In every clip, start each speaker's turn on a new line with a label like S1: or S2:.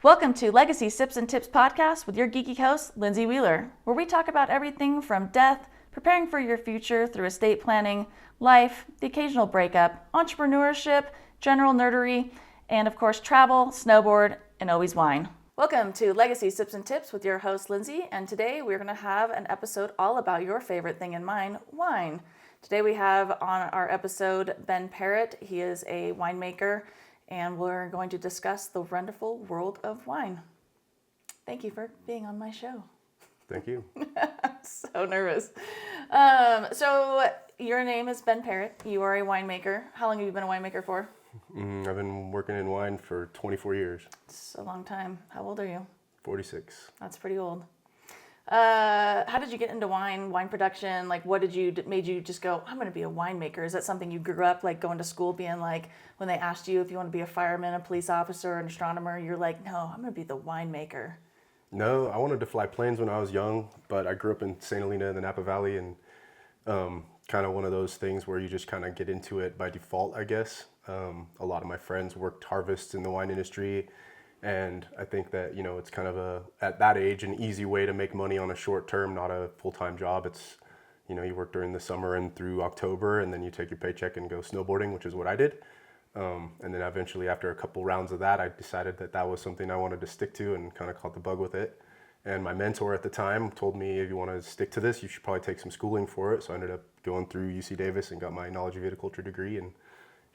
S1: Welcome to Legacy Sips and Tips podcast with your geeky host, Lindsay Wheeler, where we talk about everything from death, preparing for your future through estate planning, life, the occasional breakup, entrepreneurship, general nerdery, and of course travel, snowboard, and always wine. Welcome to Legacy Sips and Tips with your host, Lindsay, and today we're going to have an episode all about your favorite thing in mine, wine. Today we have on our episode Ben Parrett. He is a winemaker, and we're going to discuss the wonderful world of wine. Thank you for being on my show.
S2: Thank you.
S1: So nervous. So your name is Ben Parrett. You are a winemaker. How long have you been a winemaker for?
S2: I've been working in wine for 24 years.
S1: It's a long time. How old are you?
S2: 46.
S1: That's pretty old. How did you get into wine production? Like, what made you just go, I'm going to be a winemaker? Is that something you grew up, like, going to school being like, when they asked you if you want to be a fireman, a police officer, an astronomer, you're like, no, I'm going to be the winemaker?
S2: No, I wanted to fly planes when I was young, but I grew up in St. Helena in the Napa Valley, and kind of one of those things where you just kind of get into it by default, I guess. A lot of my friends worked harvests in the wine industry, and I think that, it's kind of at that age, an easy way to make money on a short term, not a full-time job. It's, you work during the summer and through October, and then you take your paycheck and go snowboarding, which is what I did. And then eventually, after a couple rounds of that, I decided that was something I wanted to stick to and kind of caught the bug with it. And my mentor at the time told me, if you want to stick to this, you should probably take some schooling for it. So I ended up going through UC Davis and got my knowledge of viticulture degree, and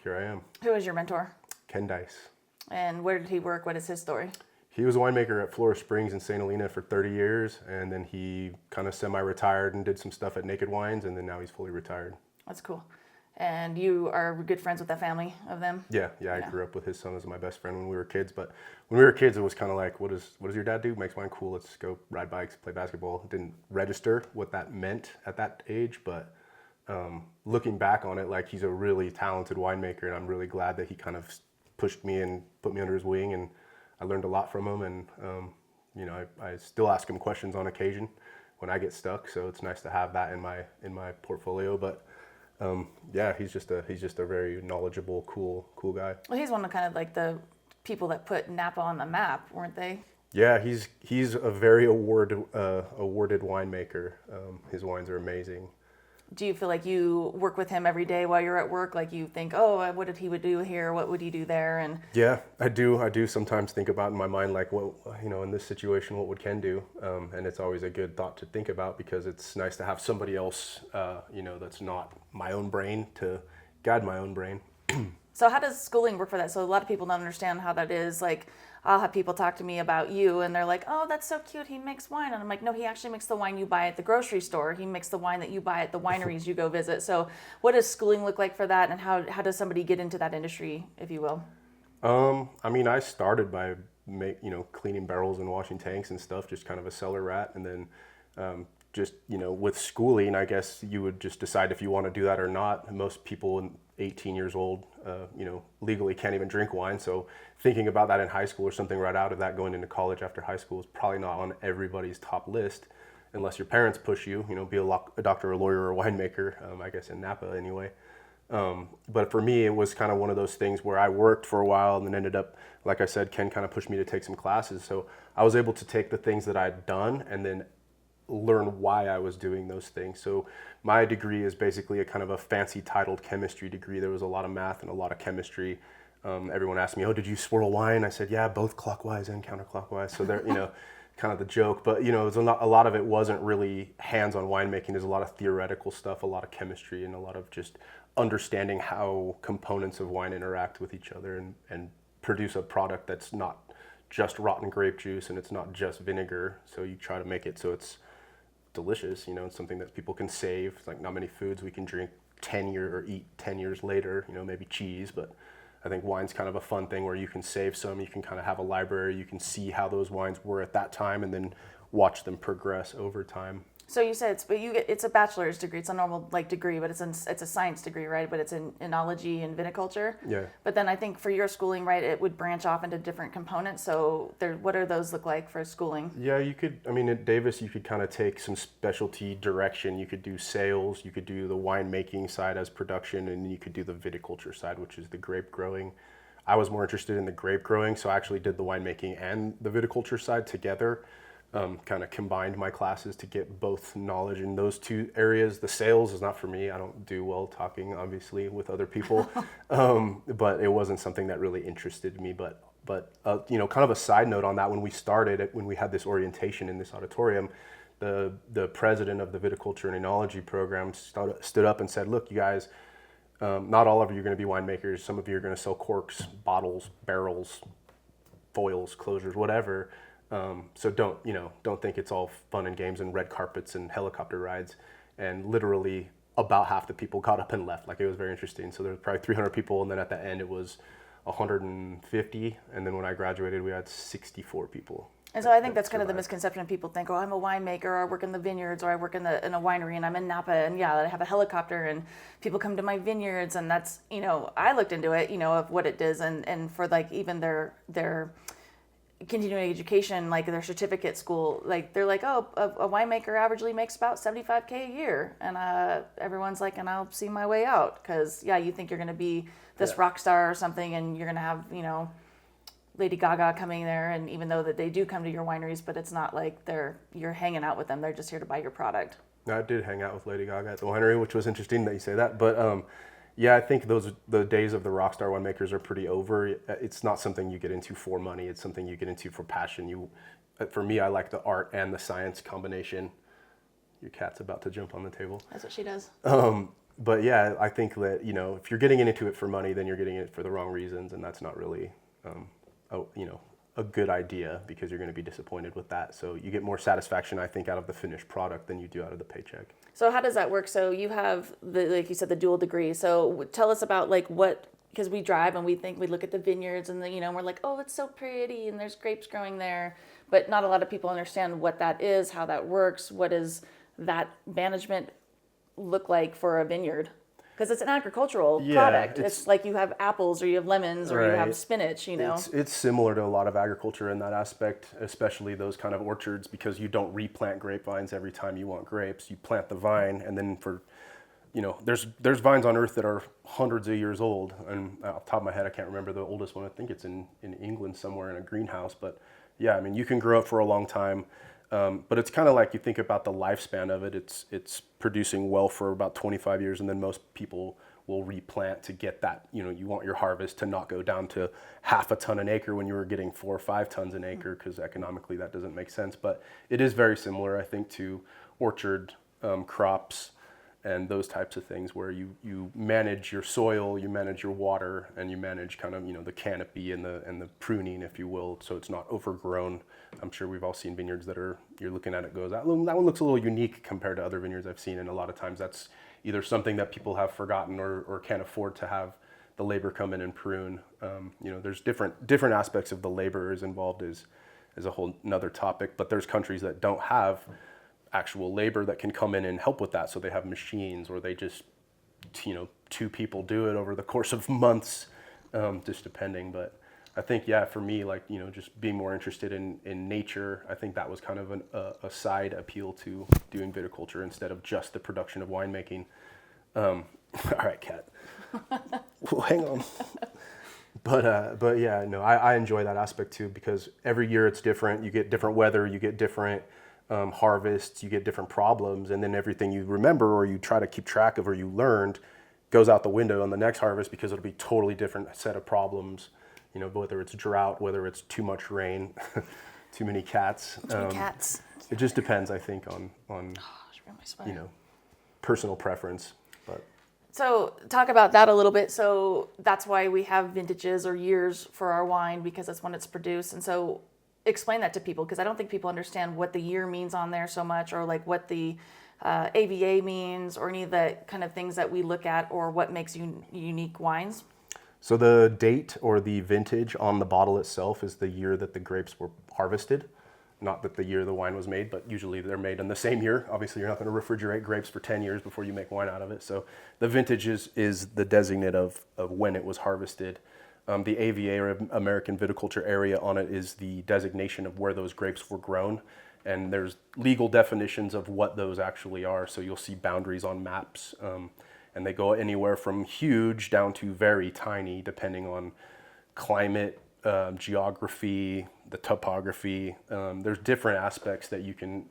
S2: here I am.
S1: Who was your mentor?
S2: Ken Dice.
S1: And where did he work? What is his story?
S2: He was a winemaker at Flora Springs in St. Helena for 30 years, and then he kind of semi-retired and did some stuff at Naked Wines, and then now he's fully retired.
S1: That's cool. And you are good friends with that family of them?
S2: Yeah. I grew up with his son as my best friend when we were kids, but when we were kids, it was kind of like, what does your dad do? Makes wine? Cool, let's go ride bikes, play basketball. It didn't register what that meant at that age, but looking back on it, like, he's a really talented winemaker, and I'm really glad that he kind of pushed me and put me under his wing, and I learned a lot from him, and I still ask him questions on occasion when I get stuck, so it's nice to have that in my portfolio. But he's just a very knowledgeable, cool guy.
S1: Well, he's one of kind of like the people that put Napa on the map, weren't they?
S2: Yeah, he's a very awarded winemaker. His wines are amazing.
S1: Do you feel like you work with him every day while you're at work? Like, you think, oh, what did he would do here? What would he do there? And
S2: yeah, I do sometimes think about in my mind, like, what, in this situation, what would Ken do? And it's always a good thought to think about, because it's nice to have somebody else, that's not my own brain, to guide my own brain.
S1: So how does schooling work for that? So a lot of people don't understand how that is. Like, I'll have people talk to me about you, and they're like, oh, that's so cute, he makes wine. And I'm like, no, he actually makes the wine you buy at the grocery store. He makes the wine that you buy at the wineries you go visit. So what does schooling look like for that, and how does somebody get into that industry, if you will?
S2: I started by cleaning barrels and washing tanks and stuff, just kind of a cellar rat. And then with schooling, I guess you would just decide if you want to do that or not. Most people 18 years old, legally can't even drink wine. So thinking about that in high school or something right out of that, going into college after high school, is probably not on everybody's top list, unless your parents push you, be a doctor, a lawyer, or a winemaker, I guess in Napa anyway. But for me, it was kind of one of those things where I worked for a while and then ended up, like I said, Ken kind of pushed me to take some classes. So I was able to take the things that I'd done and then learn why I was doing those things. So my degree is basically a kind of a fancy titled chemistry degree. There was a lot of math and a lot of chemistry. Everyone asked me, oh, did you swirl wine? I said, yeah, both clockwise and counterclockwise. So they're, kind of the joke, but it was a lot of it wasn't really hands-on winemaking. There's a lot of theoretical stuff, a lot of chemistry, and a lot of just understanding how components of wine interact with each other and produce a product that's not just rotten grape juice, and it's not just vinegar. So you try to make it so it's delicious, it's something that people can save. It's like not many foods we can drink 10 years or eat 10 years later, maybe cheese, but I think wine's kind of a fun thing where you can save some, you can kind of have a library, you can see how those wines were at that time and then watch them progress over time.
S1: So you said it's a bachelor's degree. It's a normal degree, but it's a science degree, right? But it's in enology and viticulture.
S2: Yeah.
S1: But then I think for your schooling, right, it would branch off into different components. So what do those look like for schooling?
S2: Yeah, you could. At Davis, you could kind of take some specialty direction. You could do sales. You could do the winemaking side as production, and you could do the viticulture side, which is the grape growing. I was more interested in the grape growing, so I actually did the winemaking and the viticulture side together. Kind of combined my classes to get both knowledge in those two areas. The sales is not for me. I don't do well talking, obviously, with other people, but it wasn't something that really interested me. But kind of a side note on that, when we started, when we had this orientation in this auditorium, the president of the viticulture and enology program stood up and said, "Look, you guys, not all of you are going to be winemakers. Some of you are going to sell corks, bottles, barrels, foils, closures, whatever. So don't think it's all fun and games and red carpets and helicopter rides." And literally about half the people got up and left. Like, it was very interesting. So there was probably 300 people, and then at the end it was 150. And then when I graduated, we had 64 people.
S1: And so I think that's kind of the misconception. People think, oh, I'm a winemaker, or I work in the vineyards, or I work in a winery, and I'm in Napa, and I have a helicopter, and people come to my vineyards, and that's, I looked into it, of what it does, and for like even their continuing education, like their certificate school, like they're like, oh, a winemaker averagely makes about $75K a year, and everyone's like, and I'll see my way out, because you think you're going to be this rock star or something, and you're going to have Lady Gaga coming there, and even though that they do come to your wineries, but it's not like you're hanging out with them. They're just here to buy your product.
S2: I did hang out with Lady Gaga at the winery, which was interesting that you say that. But I think the days of the rock star winemakers are pretty over. It's not something you get into for money. It's something you get into for passion. For me, I like the art and the science combination. Your cat's about to jump on the table.
S1: That's what she does.
S2: But yeah, I think that if you're getting into it for money, then you're getting it for the wrong reasons, and that's not really a good idea, because you're going to be disappointed with that. So you get more satisfaction, I think, out of the finished product than you do out of the paycheck.
S1: So how does that work? So you have like you said, the dual degree. So tell us about because we drive and we look at the vineyards, and and we're like, oh, it's so pretty, and there's grapes growing there, but not a lot of people understand what that is, how that works. What does that management look like for a vineyard? Because it's an agricultural product. It's like you have apples, or you have lemons, or you have spinach,
S2: It's similar to a lot of agriculture in that aspect, especially those kind of orchards, because you don't replant grapevines every time you want grapes. You plant the vine, and then there's vines on earth that are hundreds of years old. And off the top of my head, I can't remember the oldest one. I think it's in England somewhere in a greenhouse. But you can grow it for a long time. But it's kind of like, you think about the lifespan of it. It's producing well for about 25 years, and then most people will replant to get that. You want your harvest to not go down to half a ton an acre when you were getting 4 or 5 tons an acre, because economically that doesn't make sense. But it is very similar, I think, to orchard crops and those types of things, where you manage your soil, you manage your water, and you manage kind of the canopy and the pruning, if you will, so it's not overgrown. I'm sure we've all seen vineyards that you're looking at it, goes, that one looks a little unique compared to other vineyards I've seen, and a lot of times that's either something that people have forgotten or can't afford to have the labor come in and prune. There's different aspects of the laborers involved is a whole another topic, but there's countries that don't have actual labor that can come in and help with that. So they have machines, or they just, 2 people do it over the course of months, just depending. But I think, for me, just being more interested in nature, I think that was kind of a side appeal to doing viticulture instead of just the production of winemaking. All right, Kat. Well, hang on. But I enjoy that aspect too, because every year it's different. You get different weather, you get different harvests, you get different problems, and then everything you remember or you try to keep track of or you learned goes out the window on the next harvest, because it'll be totally different set of problems. Whether it's drought, whether it's too much rain, too many cats.
S1: Cats.
S2: It just depends, I think, on personal preference. But
S1: so talk about that a little bit. So that's why we have vintages or years for our wine, because that's when it's produced. And so explain that to people, because I don't think people understand what the year means on there so much, or like what the AVA means, or any of the kind of things that we look at, or what makes unique wines.
S2: So the date or the vintage on the bottle itself is the year that the grapes were harvested, not that the year the wine was made, but usually they're made in the same year. Obviously, you're not going to refrigerate grapes for 10 years before you make wine out of it. So the vintage is the designate of when it was harvested. The AVA, or American Viticulture Area, on it is the designation of where those grapes were grown. And there's legal definitions of what those actually are. So you'll see boundaries on maps, and they go anywhere from huge down to very tiny, depending on climate, geography, the topography. There's different aspects that you can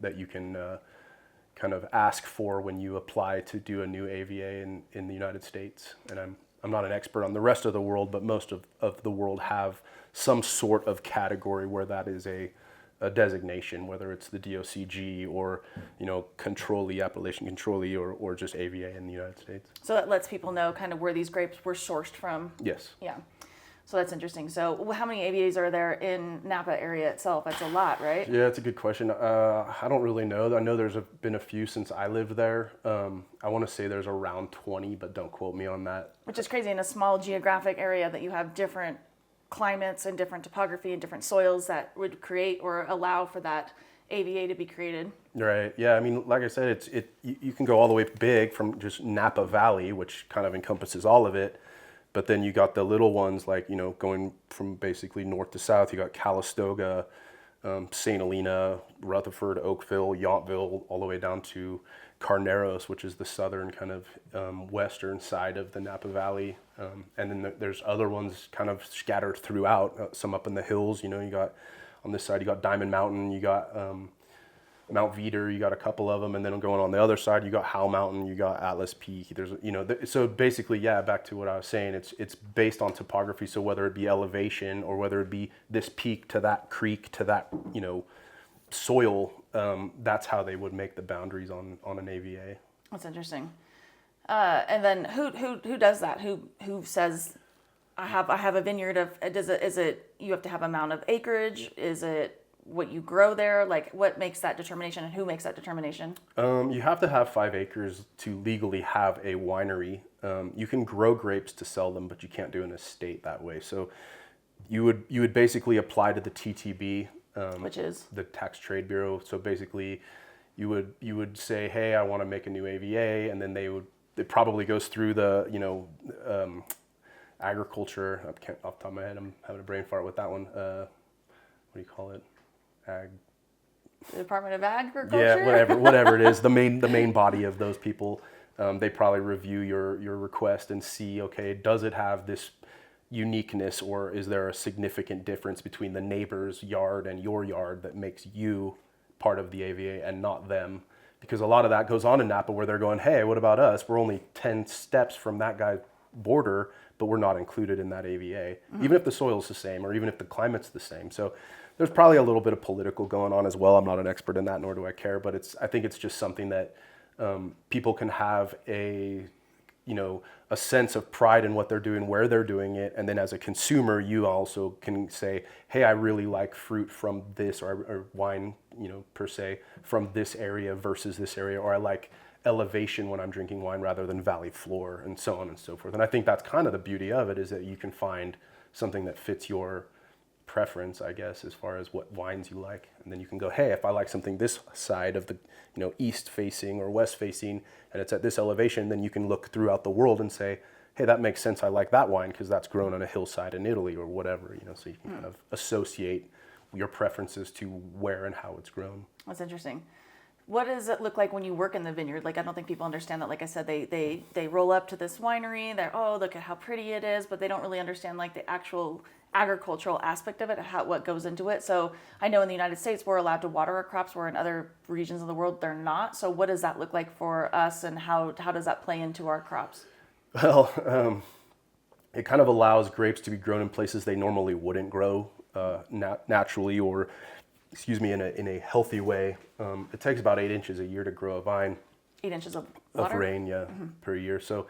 S2: kind of ask for when you apply to do a new AVA in the United States. And I'm not an expert on the rest of the world, but most of the world have some sort of category where that is a designation, whether it's the DOCG or, Controllee, Appellation Controllee, or just AVA in the United States.
S1: So that lets people know kind of where these grapes were sourced from.
S2: Yes.
S1: Yeah. So that's interesting. So how many AVAs are there in Napa area itself? That's a lot, right?
S2: Yeah, it's a good question. I don't really know. I know there's been a few since I lived there. I want to say there's around 20, but don't quote me on that.
S1: Which is crazy in a small geographic area that you have different climates and different topography and different soils that would create or allow for that AVA to be created.
S2: Right. Yeah. I mean, like I said, you can go all the way big from just Napa Valley, which kind of encompasses all of it. But then you got the little ones like, going from basically north to south. You got Calistoga, St. Helena, Rutherford, Oakville, Yountville, all the way down to Carneros, which is the southern kind of western side of the Napa Valley. And then there's other ones kind of scattered throughout, some up in the hills. You got on this side, you got Diamond Mountain, you got Mount Veeder, you got a couple of them, and then going on the other side, you got Howell Mountain, you got Atlas Peak. There's, so basically, yeah, back to what I was saying, it's based on topography. So whether it be elevation or whether it be this peak to that creek to that, soil, that's how they would make the boundaries on an AVA.
S1: That's interesting. And then who does that? Who says, I have a vineyard of, is it you have to have amount of acreage? Is it what you grow there? Like, what makes that determination, and who makes that determination?
S2: You have to have 5 acres to legally have a winery. You can grow grapes to sell them, but you can't do an estate that way. So you would basically apply to the TTB,
S1: which is
S2: the Tax Trade Bureau. So basically, you would say, hey, I want to make a new AVA, and then it probably goes through the agriculture. I can't off the top of my head. I'm having a brain fart with that one. What do you call it?
S1: The Department of Agriculture?
S2: Yeah, whatever it is, the main body of those people, they probably review your request and see, okay, does it have this uniqueness, or is there a significant difference between the neighbor's yard and your yard that makes you part of the AVA and not them? Because a lot of that goes on in Napa where they're going, hey, what about us? We're only 10 steps from that guy's border, but we're not included in that AVA, even if the soil's the same or even if the climate's the same. So there's probably a little bit of political going on as well. I'm not an expert in that, nor do I care, but I think it's just something that people can have a sense of pride in what they're doing, where they're doing it. And then as a consumer, you also can say, hey, I really like fruit from this, or wine, per se, from this area versus this area, or I like elevation when I'm drinking wine rather than valley floor, and so on and so forth. And I think that's kind of the beauty of it, is that you can find something that fits your preference, I guess, as far as what wines you like. And then you can go, hey, if I like something this side of the east facing or west facing, and it's at this elevation, then you can look throughout the world and say, hey, that makes sense, I like that wine because that's grown on a hillside in Italy or whatever, so you can kind of associate your preferences to where and how it's grown.
S1: That's interesting. What does it look like when you work in the vineyard? Like, I don't think people understand that. Like I said, they roll up to this winery, they're, oh, look at how pretty it is, but they don't really understand like the actual agricultural aspect of it, what goes into it. So I know in the United States we're allowed to water our crops, where in other regions of the world they're not. So what does that look like for us, and how does that play into our crops?
S2: Well, it kind of allows grapes to be grown in places they normally wouldn't grow naturally, or in a healthy way. It takes about 8 inches a year to grow a vine.
S1: 8 inches of water?
S2: Of rain, yeah, per year. So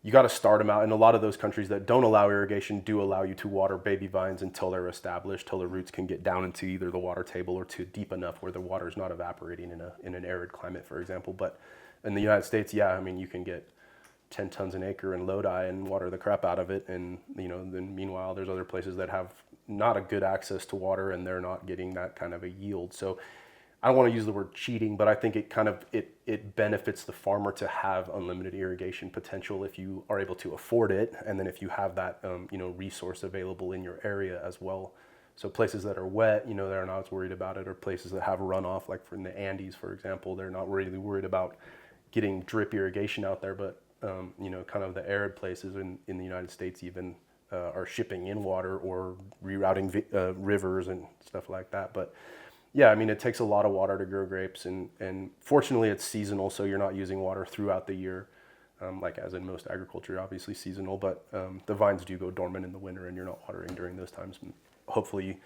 S2: you got to start them out. And a lot of those countries that don't allow irrigation do allow you to water baby vines until they're established, till the roots can get down into either the water table or to deep enough where the water is not evaporating in an arid climate, for example. But in the United States, yeah, you can get 10 tons an acre in Lodi and water the crap out of it. And, then meanwhile, there's other places that have not a good access to water, and they're not getting that kind of a yield. So I don't want to use the word cheating, but I think it benefits the farmer to have unlimited irrigation potential if you are able to afford it, and then if you have that resource available in your area as well. So places that are wet, they're not as worried about it, or places that have runoff, like in the Andes, for example, they're not really worried about getting drip irrigation out there. But kind of the arid places in the United States, even are shipping in water or rerouting rivers and stuff like that. But yeah, I mean, it takes a lot of water to grow grapes, and fortunately it's seasonal, so you're not using water throughout the year, like as in most agriculture, obviously seasonal, but the vines do go dormant in the winter and you're not watering during those times. And hopefully,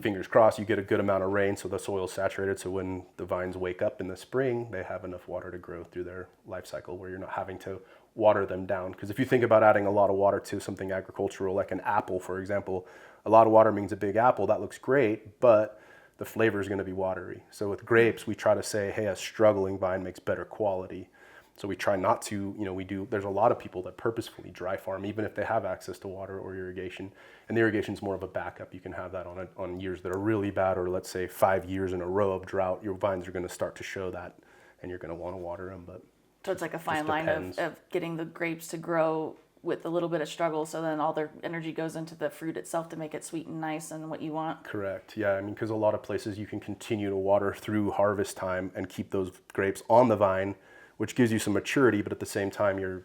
S2: fingers crossed, you get a good amount of rain so the soil's saturated, so when the vines wake up in the spring, they have enough water to grow through their life cycle where you're not having to water them down. Because if you think about adding a lot of water to something agricultural, like an apple, for example, a lot of water means a big apple. That looks great, but the flavor is going to be watery. So with grapes, we try to say, hey, a struggling vine makes better quality. So we try not to, there's a lot of people that purposefully dry farm, even if they have access to water or irrigation. And the irrigation is more of a backup. You can have that on years that are really bad, or let's say 5 years in a row of drought, your vines are going to start to show that, and you're going to want to water them. But
S1: so it's like a fine line of getting the grapes to grow with a little bit of struggle, so then all their energy goes into the fruit itself to make it sweet and nice and what you want.
S2: Correct. Yeah, I mean, because a lot of places you can continue to water through harvest time and keep those grapes on the vine, which gives you some maturity, but at the same time you're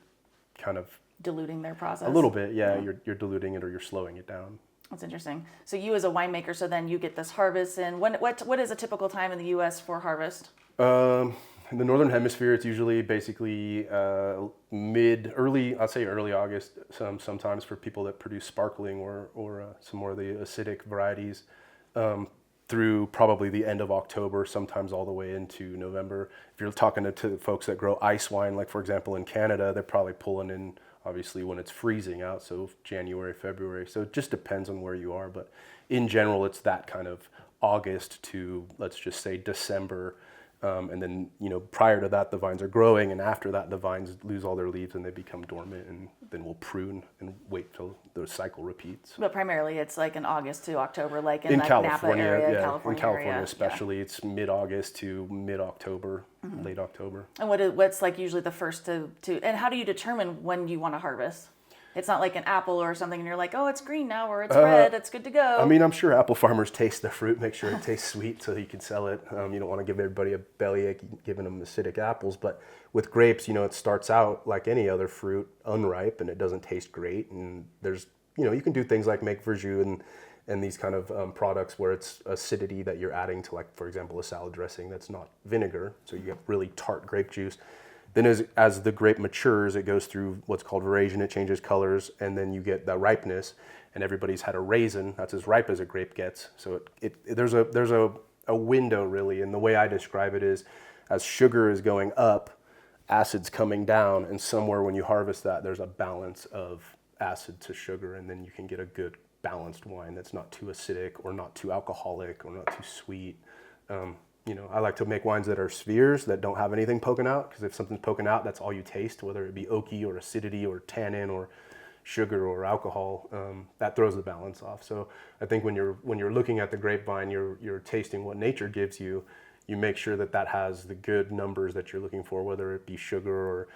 S2: kind of
S1: diluting their process.
S2: A little bit, yeah. You're diluting it or you're slowing it down.
S1: That's interesting. So you as a winemaker, so then you get this harvest, and what is a typical time in the U.S. for harvest?
S2: In the northern hemisphere, it's usually basically early August. Sometimes for people that produce sparkling or some more of the acidic varieties, through probably the end of October, sometimes all the way into November. If you're talking to folks that grow ice wine, like for example in Canada, they're probably pulling in obviously when it's freezing out, so January, February. So it just depends on where you are, but in general, it's that kind of August to, let's just say, December. And then, prior to that, the vines are growing, and after that, the vines lose all their leaves and they become dormant, and then we'll prune and wait till the cycle repeats.
S1: But primarily, it's like in August to October, like in
S2: California,
S1: Napa area,
S2: yeah.
S1: California
S2: in California
S1: area.
S2: especially, it's mid-August to mid-October, late October.
S1: And what's like usually the first to and how do you determine when you want to harvest? It's not like an apple or something and you're like, oh, it's green now, or it's red, it's good to go.
S2: I mean, I'm sure apple farmers taste the fruit, make sure it tastes sweet so you can sell it. You don't want to give everybody a bellyache giving them acidic apples. But with grapes, it starts out like any other fruit, unripe, and it doesn't taste great. And there's, you can do things like make verjus and these kind of products where it's acidity that you're adding to, like, for example, a salad dressing that's not vinegar. So you get really tart grape juice. Then as the grape matures, it goes through what's called veraison, it changes colors, and then you get that ripeness, and everybody's had a raisin, that's as ripe as a grape gets. So there's a window really, and the way I describe it is as sugar is going up, acid's coming down, and somewhere when you harvest that, there's a balance of acid to sugar, and then you can get a good balanced wine that's not too acidic or not too alcoholic or not too sweet. I like to make wines that are spheres that don't have anything poking out, because if something's poking out, that's all you taste, whether it be oaky or acidity or tannin or sugar or alcohol. That throws the balance off. So I think when you're looking at the grapevine, you're tasting what nature gives you. You make sure that has the good numbers that you're looking for, whether it be sugar or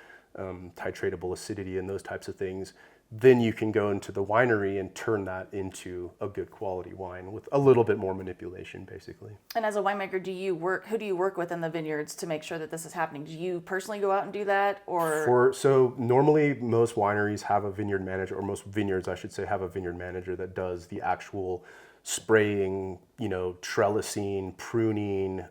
S2: titratable acidity and those types of things. Then you can go into the winery and turn that into a good quality wine with a little bit more manipulation, basically.
S1: And as a winemaker, who do you work with in the vineyards to make sure that this is happening? Do you personally go out and do that, or?
S2: So normally most wineries have a vineyard manager, or most vineyards, I should say, have a vineyard manager that does the actual spraying, trellising, pruning,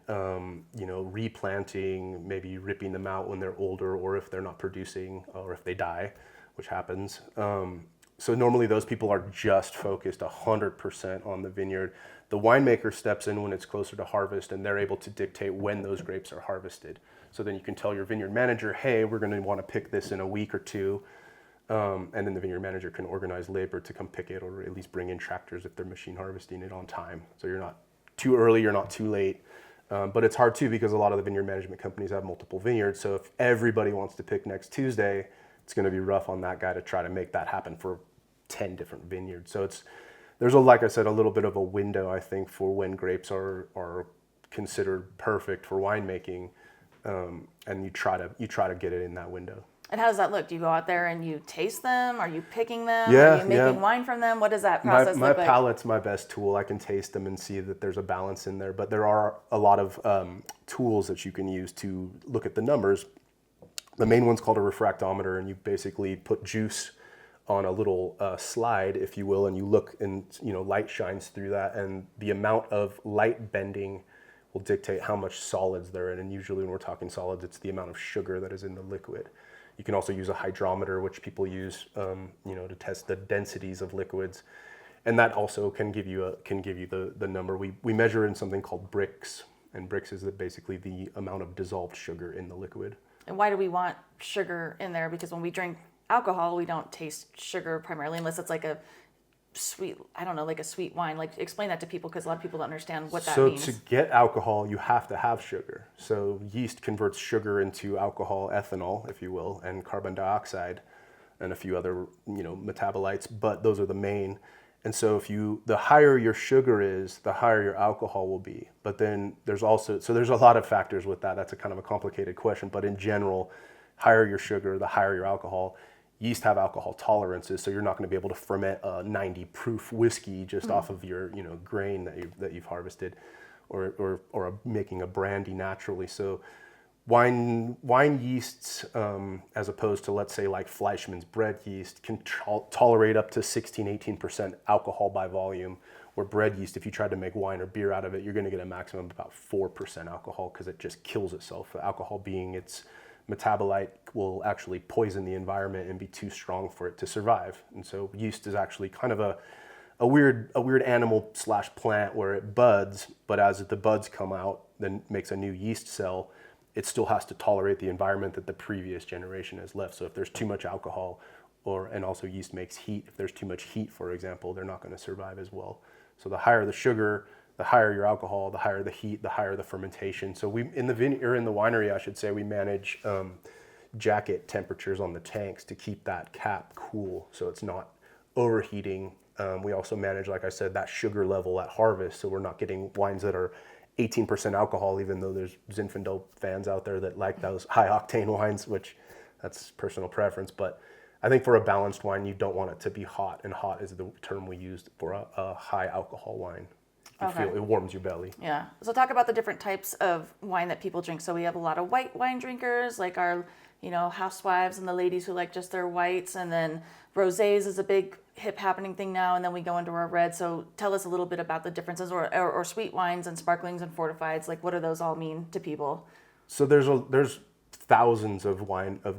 S2: replanting, maybe ripping them out when they're older, or if they're not producing, or if they die, which happens. So normally those people are just focused 100% on the vineyard. The winemaker steps in when it's closer to harvest, and they're able to dictate when those grapes are harvested. So then you can tell your vineyard manager, hey, we're going to want to pick this in a week or two. And then the vineyard manager can organize labor to come pick it, or at least bring in tractors if they're machine harvesting it on time. So you're not too early, you're not too late. But it's hard too, because a lot of the vineyard management companies have multiple vineyards. So if everybody wants to pick next Tuesday, it's going to be rough on that guy to try to make that happen for 10 different vineyards. So there's like I said, a little bit of a window, I think, for when grapes are considered perfect for winemaking, and you try to get it in that window.
S1: And how does that look? Do you go out there and you taste them? Are you picking them?
S2: Yeah,
S1: Are you making wine from them? What does that process look like?
S2: My palate's my best tool. I can taste them and see that there's a balance in there. But there are a lot of tools that you can use to look at the numbers. The main one's called a refractometer, and you basically put juice on a little slide, if you will, and you look and light shines through that, and the amount of light bending will dictate how much solids they're in. And usually when we're talking solids, it's the amount of sugar that is in the liquid. You can also use a hydrometer, which people use, to test the densities of liquids, and that also can give you the number. We measure in something called Brix, and Brix is basically the amount of dissolved sugar in the liquid.
S1: And why do we want sugar in there? Because when we drink alcohol, we don't taste sugar primarily, unless it's like a sweet, I don't know, like a sweet wine. Like, explain that to people, because a lot of people don't understand what that means.
S2: So to get alcohol, you have to have sugar. So yeast converts sugar into alcohol, ethanol, if you will, and carbon dioxide, and a few other metabolites. But those are the main. And so the higher your sugar is, the higher your alcohol will be. But then there's a lot of factors with that. That's a kind of a complicated question. But in general, higher your sugar, the higher your alcohol. Yeast have alcohol tolerances, so you're not going to be able to ferment a 90 proof whiskey just off of your grain that you've harvested, or making a brandy naturally. So wine yeasts, as opposed to, let's say, like Fleischmann's bread yeast, can tolerate up to 16-18% alcohol by volume. Where bread yeast, if you tried to make wine or beer out of it, you're going to get a maximum of about 4% alcohol, because it just kills itself. Alcohol, being its metabolite, will actually poison the environment and be too strong for it to survive. And so yeast is actually kind of a weird animal / plant, where it buds, but as the buds come out, then makes a new yeast cell. It still has to tolerate the environment that the previous generation has left. So if there's too much alcohol, and also yeast makes heat, if there's too much heat, for example, they're not going to survive as well. So the higher the sugar, the higher your alcohol, the higher the heat, the higher the fermentation. So in the winery, I should say, we manage jacket temperatures on the tanks to keep that cap cool, so it's not overheating. We also manage, like I said, that sugar level at harvest, so we're not getting wines that are 18% alcohol, even though there's Zinfandel fans out there that like those high octane wines, which that's personal preference. But I think for a balanced wine, you don't want it to be hot, and hot is the term we used for a high alcohol wine. You feel it warms your belly.
S1: Yeah. So talk about the different types of wine that people drink. So we have a lot of white wine drinkers, like our, housewives and the ladies who like just their whites, and then rosés is a big hip happening thing now, and then we go into our reds. So tell us a little bit about the differences, or sweet wines and sparklings and fortifieds. Like, what do those all mean to people?
S2: So there's thousands of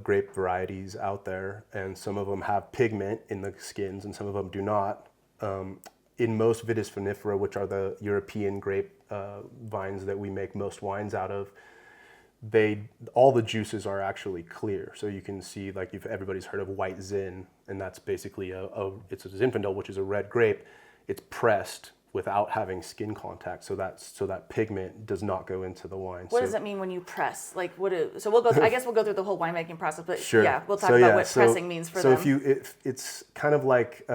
S2: grape varieties out there, and some of them have pigment in the skins and some of them do not. In most Vitis vinifera, which are the European grape vines that we make most wines out of, all the juices are actually clear. So you can see, like, if everybody's heard of white zin, and that's basically it's a Zinfandel, which is a red grape. It's pressed without having skin contact, so that pigment does not go into the wine.
S1: What does it mean when you press? Like, so we'll go. I guess we'll go through the whole winemaking process, but
S2: sure.
S1: Yeah, we'll talk about what pressing means for them.
S2: So it's kind of like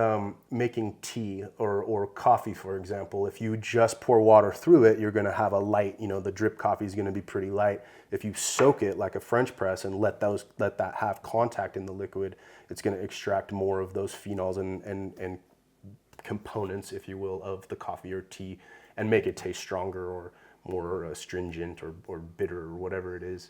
S2: making tea or coffee, for example. If you just pour water through it, you're going to have a light. The drip coffee is going to be pretty light. If you soak it like a French press and let that have contact in the liquid, it's going to extract more of those phenols and components, if you will, of the coffee or tea, and make it taste stronger or more astringent or bitter or whatever it is.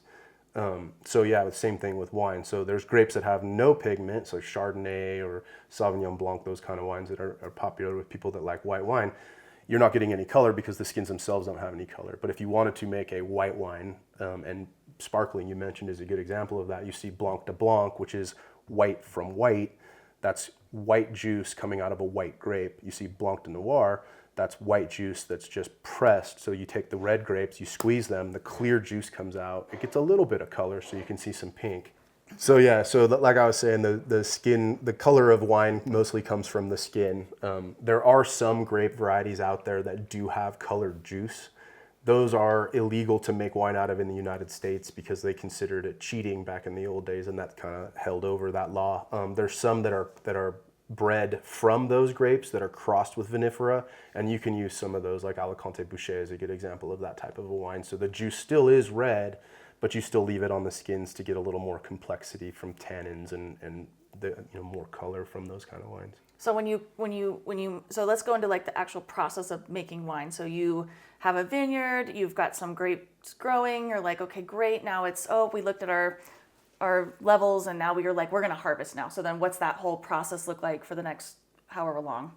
S2: So yeah, the same thing with wine. So there's grapes that have no pigment, so Chardonnay or Sauvignon Blanc, those kind of wines that are popular with people that like white wine. You're not getting any color because the skins themselves don't have any color. But if you wanted to make a white wine, and sparkling you mentioned is a good example of that, you see Blanc de Blanc, which is white from white. That's white juice coming out of a white grape. You see Blanc de Noir, that's white juice that's just pressed. So you take the red grapes, you squeeze them, the clear juice comes out. It gets a little bit of color, so you can see some pink. So yeah, like I was saying, the skin, the color of wine mostly comes from the skin. There are some grape varieties out there that do have colored juice. Those are illegal to make wine out of in the United States because they considered it cheating back in the old days, and that kind of held over that law. There's some that are bred from those grapes that are crossed with vinifera, and you can use some of those, like Alicante Bouschet is a good example of that type of a wine. So the juice still is red, but you still leave it on the skins to get a little more complexity from tannins and the more color from those kind of wines.
S1: So when you so let's go into like the actual process of making wine. So you have a vineyard, you've got some grapes growing, you're like, okay, great, now we looked at our our levels, and now we're going to harvest now. So then what's that whole process look like for the next however long?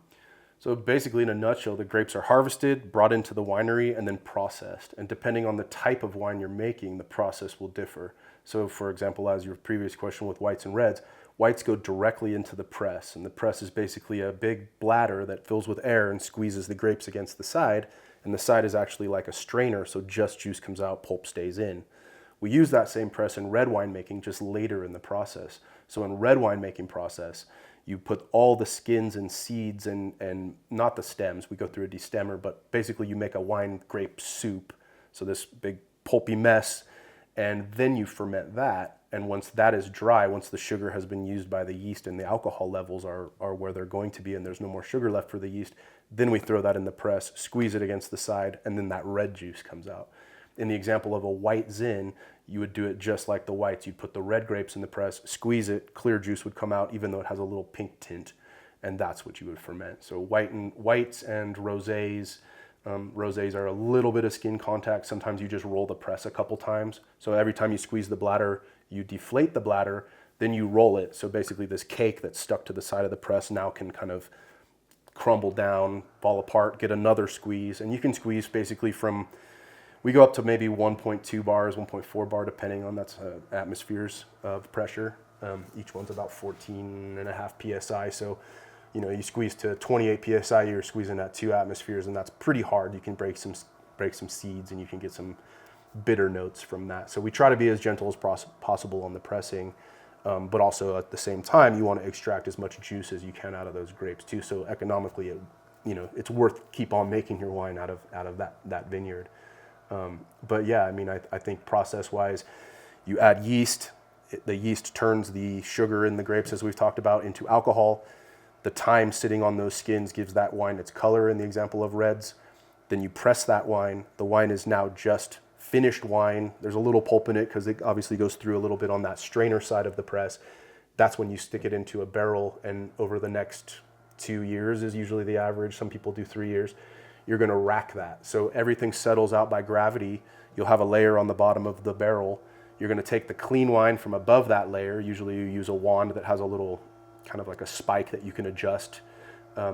S2: So basically, in a nutshell, the grapes are harvested, brought into the winery, and then processed. And depending on the type of wine you're making, the process will differ. So for example, as your previous question with whites and reds, whites go directly into the press. And the press is basically a big bladder that fills with air and squeezes the grapes against the side. And the side is actually like a strainer, so just juice comes out, pulp stays in. We use that same press in red winemaking just later in the process. So in red winemaking process, you put all the skins and seeds and not the stems, we go through a destemmer, but basically you make a wine grape soup. So this big pulpy mess, and then you ferment that. And once that is dry, once the sugar has been used by the yeast and the alcohol levels are where they're going to be and there's no more sugar left for the yeast, then we throw that in the press, squeeze it against the side, and then that red juice comes out. In the example of a white zin, you would do it just like the whites. You'd put the red grapes in the press, squeeze it, clear juice would come out, even though it has a little pink tint, and that's what you would ferment. So whites and rosés. Rosés are a little bit of skin contact. Sometimes you just roll the press a couple times. So every time you squeeze the bladder, you deflate the bladder, then you roll it. So basically this cake that's stuck to the side of the press now can kind of crumble down, fall apart, get another squeeze. And you can squeeze basically from, we go up to maybe 1.2 bars, 1.4 bar, depending on that's atmospheres of pressure. Each one's about 14.5 PSI. So, you squeeze to 28 PSI, you're squeezing at 2 atmospheres, and that's pretty hard. You can break some seeds and you can get some bitter notes from that. So we try to be as gentle as possible on the pressing, but also at the same time, you want to extract as much juice as you can out of those grapes too. So economically, it's worth keep on making your wine out of that vineyard. But yeah, I mean, I think process-wise, you add yeast. The yeast turns the sugar in the grapes, as we've talked about, into alcohol. The time sitting on those skins gives that wine its color in the example of reds. Then you press that wine. The wine is now just finished wine. There's a little pulp in it because it obviously goes through a little bit on that strainer side of the press. That's when you stick it into a barrel, and over the next 2 years is usually the average. Some people do 3 years. You're going to rack that. So everything settles out by gravity. You'll have a layer on the bottom of the barrel. You're going to take the clean wine from above that layer. Usually you use a wand that has a little kind of like a spike that you can adjust.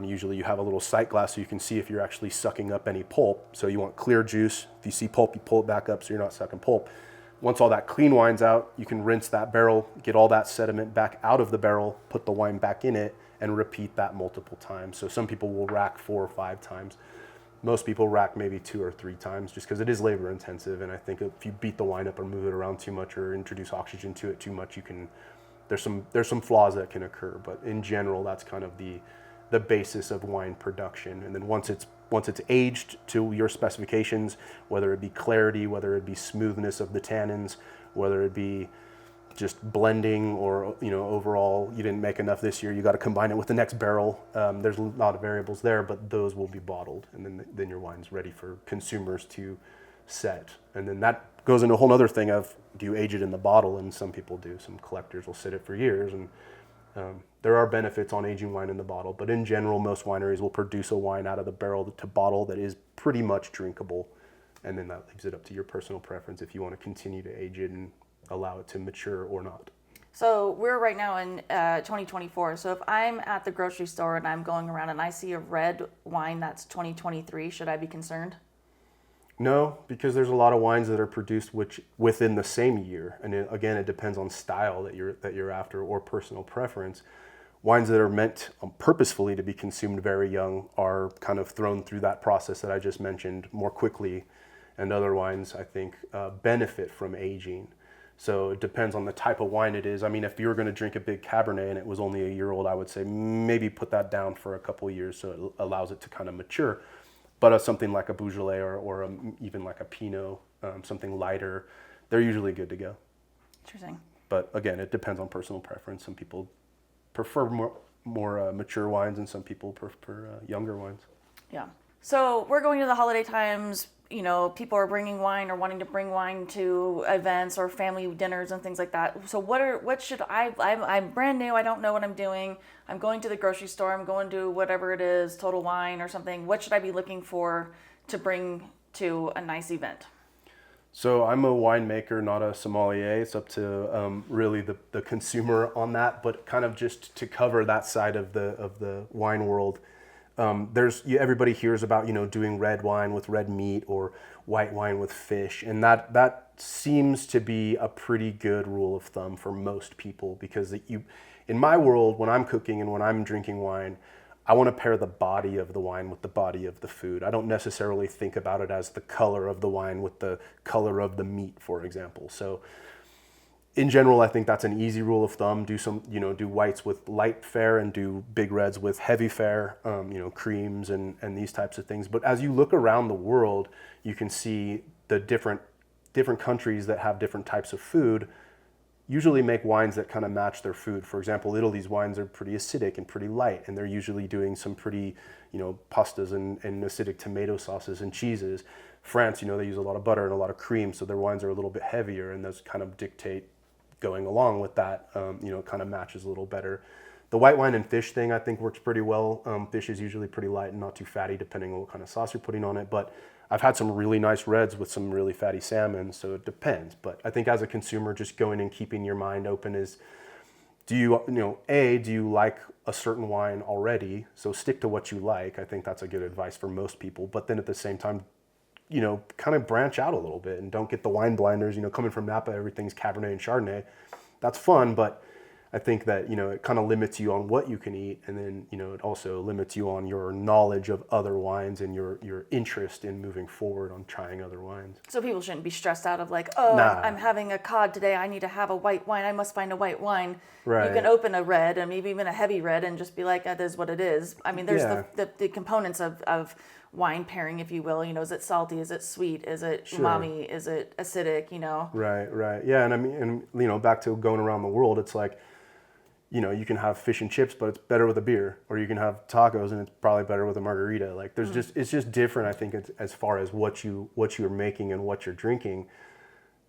S2: Usually you have a little sight glass so you can see if you're actually sucking up any pulp. So you want clear juice. If you see pulp, you pull it back up so you're not sucking pulp. Once all that clean wine's out, you can rinse that barrel, get all that sediment back out of the barrel, put the wine back in it, and repeat that multiple times. So some people will rack 4 or 5 times. Most people rack maybe 2 or 3 times just because it is labor intensive. And I think if you beat the wine up or move it around too much or introduce oxygen to it too much, there's some flaws that can occur. But in general, that's kind of the basis of wine production. And then once it's aged to your specifications, whether it be clarity, whether it be smoothness of the tannins, whether it be just blending or overall you didn't make enough this year, you got to combine it with the next barrel. There's a lot of variables there, but those will be bottled, and then your wine's ready for consumers to set. And then that goes into a whole other thing of, do you age it in the bottle? And some people do. Some collectors will sit it for years, and there are benefits on aging wine in the bottle, but in general, most wineries will produce a wine out of the barrel to bottle that is pretty much drinkable, and then that leaves it up to your personal preference if you want to continue to age it and allow it to mature or not.
S1: So we're right now in 2024. So if I'm at the grocery store and I'm going around and I see a red wine that's 2023, should I be concerned?
S2: No, because there's a lot of wines that are produced within the same year, and again, it depends on style that you're after or personal preference. Wines that are meant purposefully to be consumed very young are kind of thrown through that process that I just mentioned more quickly, and other wines, I think, benefit from aging. So it depends on the type of wine it is. I mean, if you were going to drink a big Cabernet and it was only a year old, I would say maybe put that down for a couple of years so it allows it to kind of mature. But something like a Beaujolais or even like a Pinot, something lighter, they're usually good to go.
S1: Interesting.
S2: But again, it depends on personal preference. Some people prefer more mature wines, and some people prefer younger wines.
S1: Yeah. So we're going to the holiday times. People are bringing wine or wanting to bring wine to events or family dinners and things like that. So I'm brand new. I don't know what I'm doing. I'm going to the grocery store. I'm going to whatever it is, Total Wine or something. What should I be looking for to bring to a nice event?
S2: So I'm a winemaker, not a sommelier. It's up to really the consumer on that. But kind of just to cover that side of the wine world, everybody hears about doing red wine with red meat or white wine with fish, and that seems to be a pretty good rule of thumb for most people because in my world, when I'm cooking and when I'm drinking wine, I want to pair the body of the wine with the body of the food. I don't necessarily think about it as the color of the wine with the color of the meat, for example. So in general, I think that's an easy rule of thumb. Do whites with light fare and do big reds with heavy fare, creams and these types of things. But as you look around the world, you can see the different countries that have different types of food usually make wines that kind of match their food. For example, Italy's wines are pretty acidic and pretty light, and they're usually doing some pretty, pastas and acidic tomato sauces and cheeses. France, they use a lot of butter and a lot of cream, so their wines are a little bit heavier, and those kind of dictate going along with that, it kind of matches a little better. The white wine and fish thing, I think, works pretty well. Fish is usually pretty light and not too fatty, depending on what kind of sauce you're putting on it, but I've had some really nice reds with some really fatty salmon, so it depends. But I think as a consumer, just going and keeping your mind open is, do you like a certain wine already? So stick to what you like. I think that's a good advice for most people. But then at the same time, kind of branch out a little bit and don't get the wine blinders. Coming from Napa, everything's Cabernet and Chardonnay. That's fun, but I think that, it kind of limits you on what you can eat, and then, it also limits you on your knowledge of other wines and your interest in moving forward on trying other wines.
S1: So people shouldn't be stressed out of I'm having a cod today, I need to have a white wine, I must find a white wine. Right. You can open a red and maybe even a heavy red and just be like, that is what it is. I mean, there's the components of wine pairing, if you will. Is it salty? Is it sweet? Is it umami? Is it acidic?
S2: Right. Yeah, and I mean, and back to going around the world, it's like, you can have fish and chips, but it's better with a beer, or you can have tacos and it's probably better with a margarita. Like it's just different. I think as far as what you're making and what you're drinking.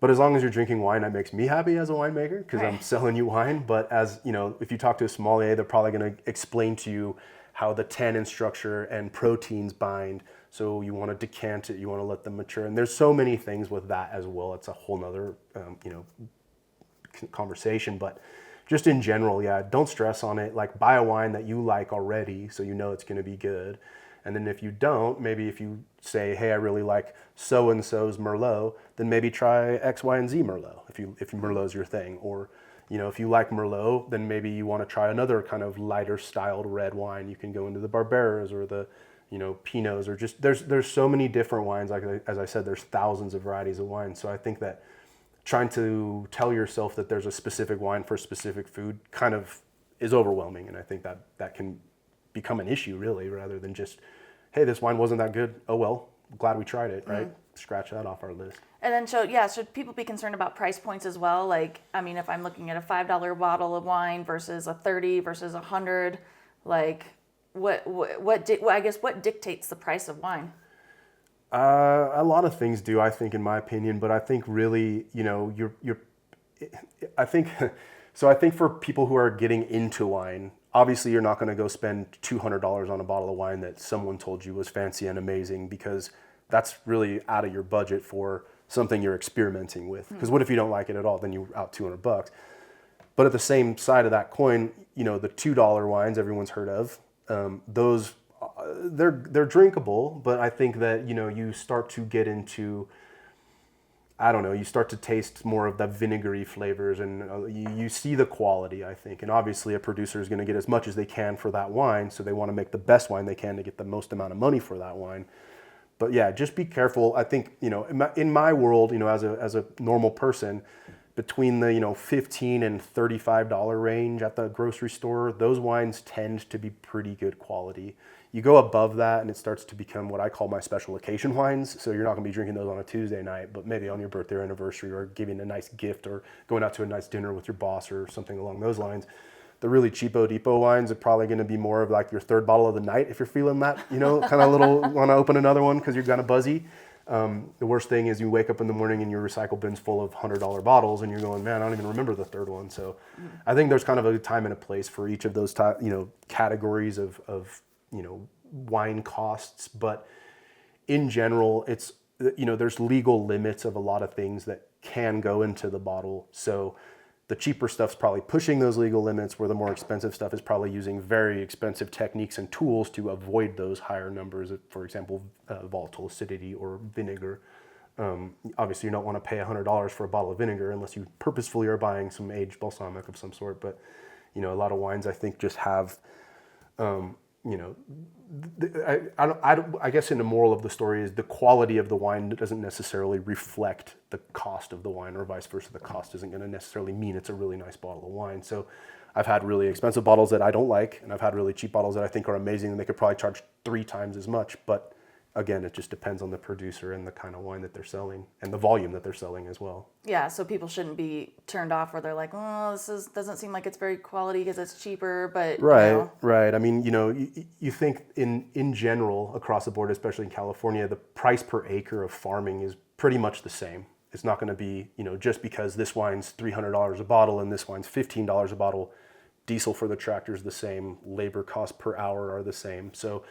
S2: But as long as you're drinking wine, that makes me happy as a winemaker because I'm selling you wine. But as if you talk to a sommelier, they're probably going to explain to you how the tannin structure and proteins bind. So you want to decant it, you want to let them mature, and there's so many things with that as well. It's a whole nother conversation, but. Just in general, don't stress on it. Like, buy a wine that you like already so it's going to be good. And then if you don't, maybe if you say, hey, I really like so-and-so's Merlot, then maybe try X, Y, and Z Merlot if Merlot's your thing. Or, if you like Merlot, then maybe you want to try another kind of lighter styled red wine. You can go into the Barberas or the, Pinots, or just, there's so many different wines. Like, as I said, there's thousands of varieties of wine. So I think that trying to tell yourself that there's a specific wine for a specific food kind of is overwhelming. And I think that can become an issue, really, rather than just, hey, this wine wasn't that good. Oh, well, glad we tried it, right? Scratch that off our list.
S1: And then, should people be concerned about price points as well? Like, I mean, if I'm looking at a $5 bottle of wine versus a $30 versus $100, like, what dictates the price of wine?
S2: A lot of things do, I think, in my opinion, but I think really, I think for people who are getting into wine, obviously you're not going to go spend $200 on a bottle of wine that someone told you was fancy and amazing, because that's really out of your budget for something you're experimenting with. Because what if you don't like it at all? Then you're out $200. But at the same side of that coin, the $2 wines everyone's heard of, those they're drinkable, but I think that you start to get into, I don't know, you start to taste more of the vinegary flavors, and you see the quality, I think. And obviously a producer is going to get as much as they can for that wine, so they want to make the best wine they can to get the most amount of money for that wine. But yeah, just be careful. I think in my world, as a normal person, between the $15 and $35 range at the grocery store, those wines tend to be pretty good quality. You go above that and it starts to become what I call my special occasion wines. So you're not going to be drinking those on a Tuesday night, but maybe on your birthday or anniversary, or giving a nice gift, or going out to a nice dinner with your boss or something along those lines. The really cheapo depot wines are probably going to be more of like your third bottle of the night if you're feeling that, kind of little, want to open another one because you're kind of buzzy. The worst thing is you wake up in the morning and your recycle bin's full of $100 bottles and you're going, man, I don't even remember the third one. So I think there's kind of a time and a place for each of those categories of wine costs. But in general, there's legal limits of a lot of things that can go into the bottle. So the cheaper stuff's probably pushing those legal limits, where the more expensive stuff is probably using very expensive techniques and tools to avoid those higher numbers. For example, volatile acidity or vinegar. Obviously, you don't want to pay $100 for a bottle of vinegar unless you purposefully are buying some aged balsamic of some sort. But a lot of wines I think just have, I guess in the moral of the story is the quality of the wine doesn't necessarily reflect the cost of the wine, or vice versa. The cost isn't going to necessarily mean it's a really nice bottle of wine. So I've had really expensive bottles that I don't like, and I've had really cheap bottles that I think are amazing, and they could probably charge 3 times as much. But again, it just depends on the producer and the kind of wine that they're selling and the volume that they're selling as well.
S1: Yeah, so people shouldn't be turned off where they're like, oh, doesn't seem like it's very quality because it's cheaper, but
S2: Right. I mean, you think in general across the board, especially in California, the price per acre of farming is pretty much the same. It's not going to be, just because this wine's $300 a bottle and this wine's $15 a bottle, diesel for the tractor is the same, labor costs per hour are the same. So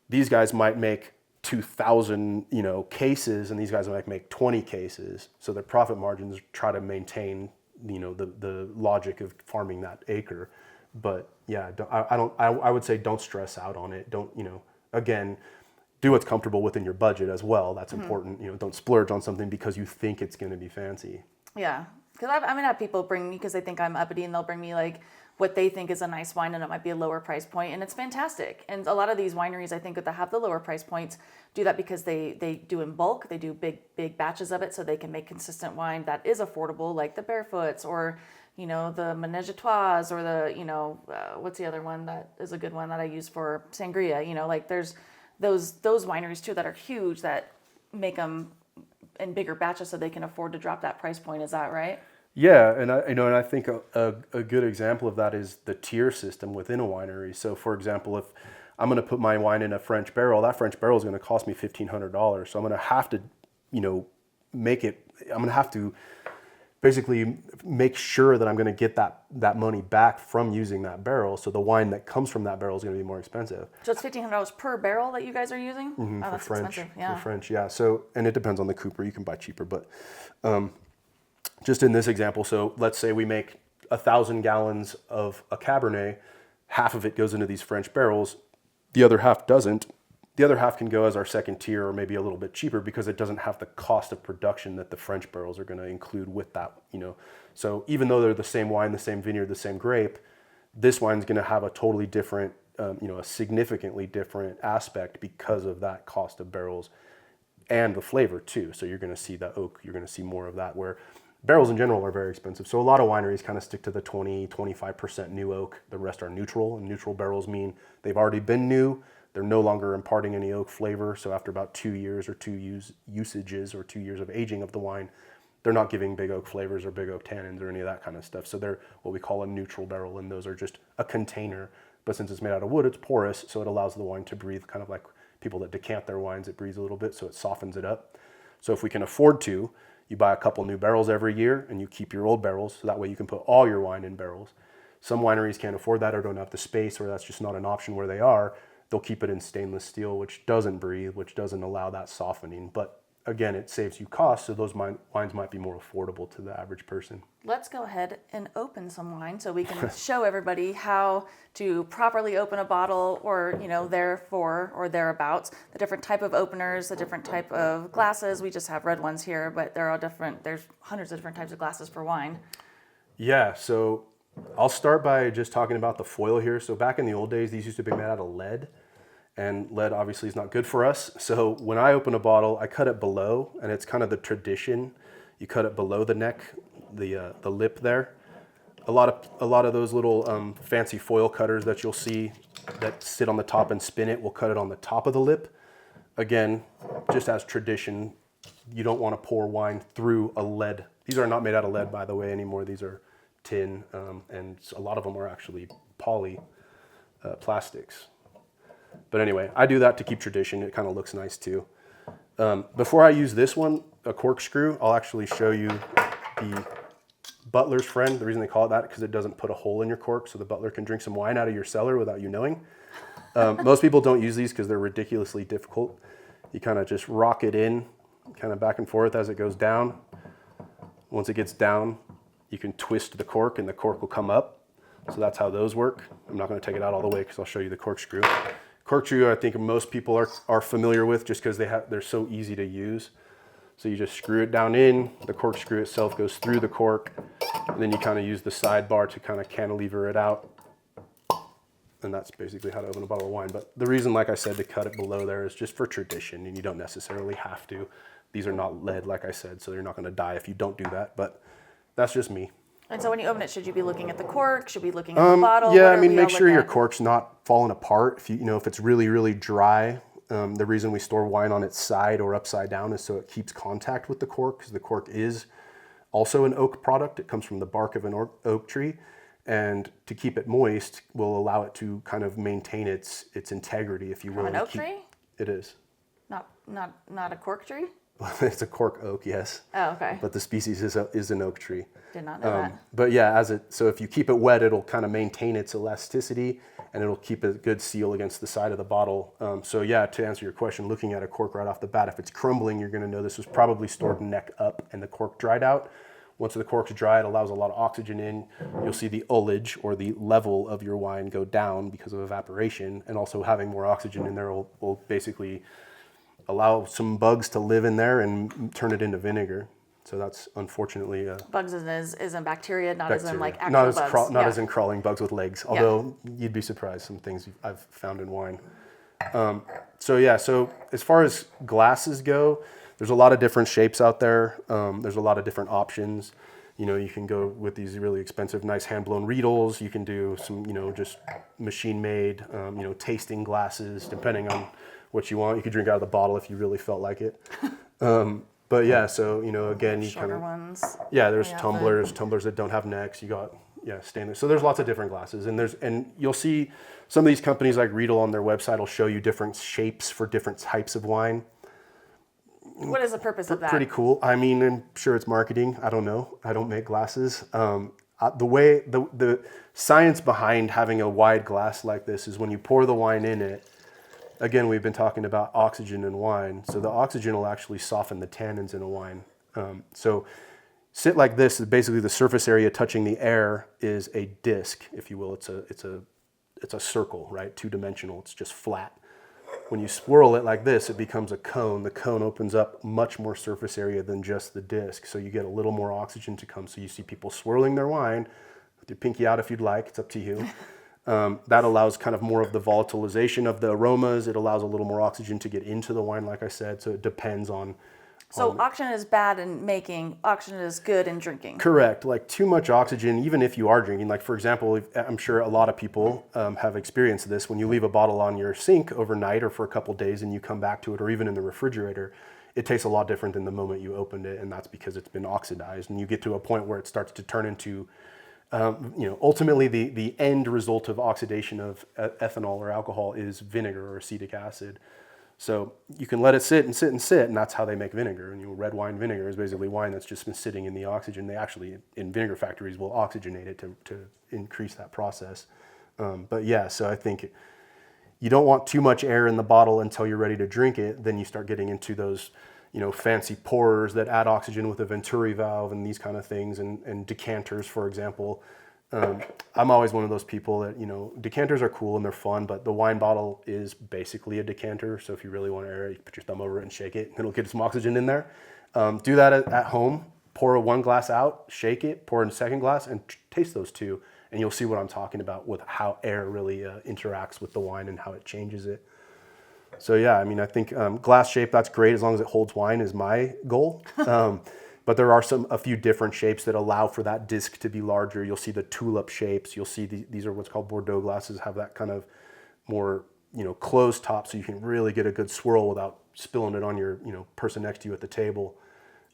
S2: these guys might make 2,000, cases, and these guys might make 20 cases. So their profit margins try to maintain, the logic of farming that acre. But yeah, I would say don't stress out on it. Don't, again, do what's comfortable within your budget as well. That's important. Don't splurge on something because you think it's going to be fancy.
S1: Yeah. Because I've had people bring me, because they think I'm uppity, and they'll bring me like what they think is a nice wine, and it might be a lower price point, and it's fantastic. And a lot of these wineries, I think, that have the lower price points do that because they do in bulk. They do big batches of it, so they can make consistent wine that is affordable, like the Barefoots or the Ménage à Trois, or the what's the other one that is a good one that I use for sangria. Like there's those wineries too that are huge that make them in bigger batches so they can afford to drop that price point. Is that right?
S2: Yeah, and I think a good example of that is the tier system within a winery. So, for example, if I'm going to put my wine in a French barrel, that French barrel is going to cost me $1,500. So I'm going to have to, make it. I'm going to have to basically make sure that I'm going to get that money back from using that barrel. So the wine that comes from that barrel is going to be more expensive.
S1: So it's $1,500 per barrel that you guys are using?
S2: Mm-hmm,
S1: oh, that's expensive. Yeah.
S2: For French, yeah. So, and it depends on the cooper. You can buy cheaper, but just in this example, so let's say we make 1,000 gallons of a Cabernet, half of it goes into these French barrels, the other half doesn't. The other half can go as our second tier, or maybe a little bit cheaper, because it doesn't have the cost of production that the French barrels are going to include with that, So even though they're the same wine, the same vineyard, the same grape, this wine's going to have a totally different, a significantly different aspect because of that cost of barrels and the flavor too. So you're going to see the oak, you're going to see more of that, where barrels in general are very expensive. So a lot of wineries kind of stick to the 20-25% new oak. The rest are neutral, and neutral barrels mean they've already been new. They're no longer imparting any oak flavor. So after about 2 years or 2 usages or 2 years of aging of the wine, they're not giving big oak flavors or big oak tannins or any of that kind of stuff. So they're what we call a neutral barrel, and those are just a container. But since it's made out of wood, it's porous, so it allows the wine to breathe, kind of like people that decant their wines, it breathes a little bit, so it softens it up. So if we can afford to, you buy a couple new barrels every year and you keep your old barrels, so that way you can put all your wine in barrels. Some wineries can't afford that or don't have the space, or that's just not an option where they are. They'll keep it in stainless steel, which doesn't breathe, which doesn't allow that softening. But again, it saves you costs, so those wines might be more affordable to the average person.
S1: Let's go ahead and open some wine so we can show everybody how to properly open a bottle, or therefore or thereabouts, the different type of openers, the different type of glasses. We just have red ones here, but they're all different. There's hundreds of different types of glasses for wine.
S2: Yeah, so I'll start by just talking about the foil here. So back in the old days, these used to be made out of lead, and lead obviously is not good for us. So when I open a bottle, I cut it below, and it's kind of the tradition. You cut it below the neck, the lip there. A lot of those little fancy foil cutters that you'll see that sit on the top and spin it will cut it on the top of the lip. Again, just as tradition, you don't want to pour wine through a lead. These are not made out of lead, by the way, anymore. These are tin, and a lot of them are actually poly plastics. But anyway, I do that to keep tradition. It kind of looks nice too. Before I use this one, a corkscrew, I'll actually show you the butler's friend. The reason they call it that is because it doesn't put a hole in your cork, so the butler can drink some wine out of your cellar without you knowing. Most people don't use these because they're ridiculously difficult. You kind of just rock it in kind of back and forth as it goes down. Once it gets down, you can twist the cork and the cork will come up. So that's how those work. I'm not going to take it out all the way because I'll show you the corkscrew. Corkscrew, I think most people are familiar with just because they're so easy to use. So you just screw it down in, the corkscrew itself goes through the cork, and then you kind of use the sidebar to kind of cantilever it out. And that's basically how to open a bottle of wine. But the reason, like I said, to cut it below there is just for tradition, and you don't necessarily have to. These are not lead, like I said, so you're not going to die if you don't do that, but that's just me.
S1: And so when you open it, should you be looking at the cork? Should we be looking at the bottle?
S2: Yeah, I mean, make sure your cork's not falling apart. If it's really, really dry, the reason we store wine on its side or upside down is so it keeps contact with the cork, because the cork is also an oak product. It comes from the bark of an oak tree. And to keep it moist will allow it to kind of maintain its integrity, if you will.
S1: From an oak tree?
S2: It is.
S1: Not a cork tree?
S2: It's a cork oak, yes.
S1: Oh, okay.
S2: But the species is an oak tree.
S1: Did not know that.
S2: But yeah, so if you keep it wet, it'll kind of maintain its elasticity and it'll keep a good seal against the side of the bottle. So yeah, to answer your question, looking at a cork right off the bat, if it's crumbling, you're going to know this was probably stored neck up and the cork dried out. Once the cork's dry, it allows a lot of oxygen in. You'll see the ullage, or the level of your wine, go down because of evaporation, and also having more oxygen in there will basically allow some bugs to live in there and turn it into vinegar. So that's unfortunately
S1: bugs as in bacteria, not
S2: bacteria.
S1: As in like actual bugs.
S2: Not as in crawling bugs with legs. Although you'd be surprised some things I've found in wine. So as far as glasses go, there's a lot of different shapes out there. There's a lot of different options. You can go with these really expensive, nice hand-blown Riedels. You can do some, just machine-made, tasting glasses, depending on what you want. You could drink out of the bottle if you really felt like it. But yeah, so, again, you kind of...
S1: ones.
S2: Yeah, there's tumblers that don't have necks. You got, stainless. So there's lots of different glasses. And you'll see some of these companies like Riedel on their website will show you different shapes for different types of wine.
S1: What is the purpose of that?
S2: Pretty cool. I mean, I'm sure it's marketing. I don't know. I don't make glasses. The science behind having a wide glass like this is when you pour the wine in it. Again, we've been talking about oxygen in wine. So the oxygen will actually soften the tannins in a wine. So sit like this. Basically, the surface area touching the air is a disc, if you will. It's a circle, right? Two-dimensional. It's just flat. When you swirl it like this, it becomes a cone. The cone opens up much more surface area than just the disc. So you get a little more oxygen to come. So you see people swirling their wine with your pinky out if you'd like. It's up to you. That allows kind of more of the volatilization of the aromas. It allows a little more oxygen to get into the wine, like I said. So it depends on...
S1: So oxygen is bad in making, oxygen is good in drinking.
S2: Correct. Like too much oxygen, even if you are drinking, like for example, I'm sure a lot of people have experienced this. When you leave a bottle on your sink overnight or for a couple days and you come back to it, or even in the refrigerator, it tastes a lot different than the moment you opened it. And that's because it's been oxidized. And you get to a point where it starts to turn into, ultimately the end result of oxidation of ethanol or alcohol is vinegar or acetic acid. So you can let it sit and sit and sit, and that's how they make vinegar. And red wine vinegar is basically wine that's just been sitting in the oxygen. They actually, in vinegar factories, will oxygenate it to increase that process. But yeah, so I think you don't want too much air in the bottle until you're ready to drink it. Then you start getting into those, fancy pourers that add oxygen with a Venturi valve and these kind of things, and decanters, for example. I'm always one of those people that, decanters are cool and they're fun, but the wine bottle is basically a decanter. So if you really want to air it, you put your thumb over it and shake it, and it'll get some oxygen in there. Do that at home. Pour one glass out, shake it, pour in a second glass, and taste those two. And you'll see what I'm talking about with how air really interacts with the wine and how it changes it. So yeah, I mean, I think glass shape, that's great as long as it holds wine is my goal. But there are a few different shapes that allow for that disc to be larger. You'll see the tulip shapes. You'll see these are what's called Bordeaux glasses, have that kind of more, closed top, so you can really get a good swirl without spilling it on your, person next to you at the table.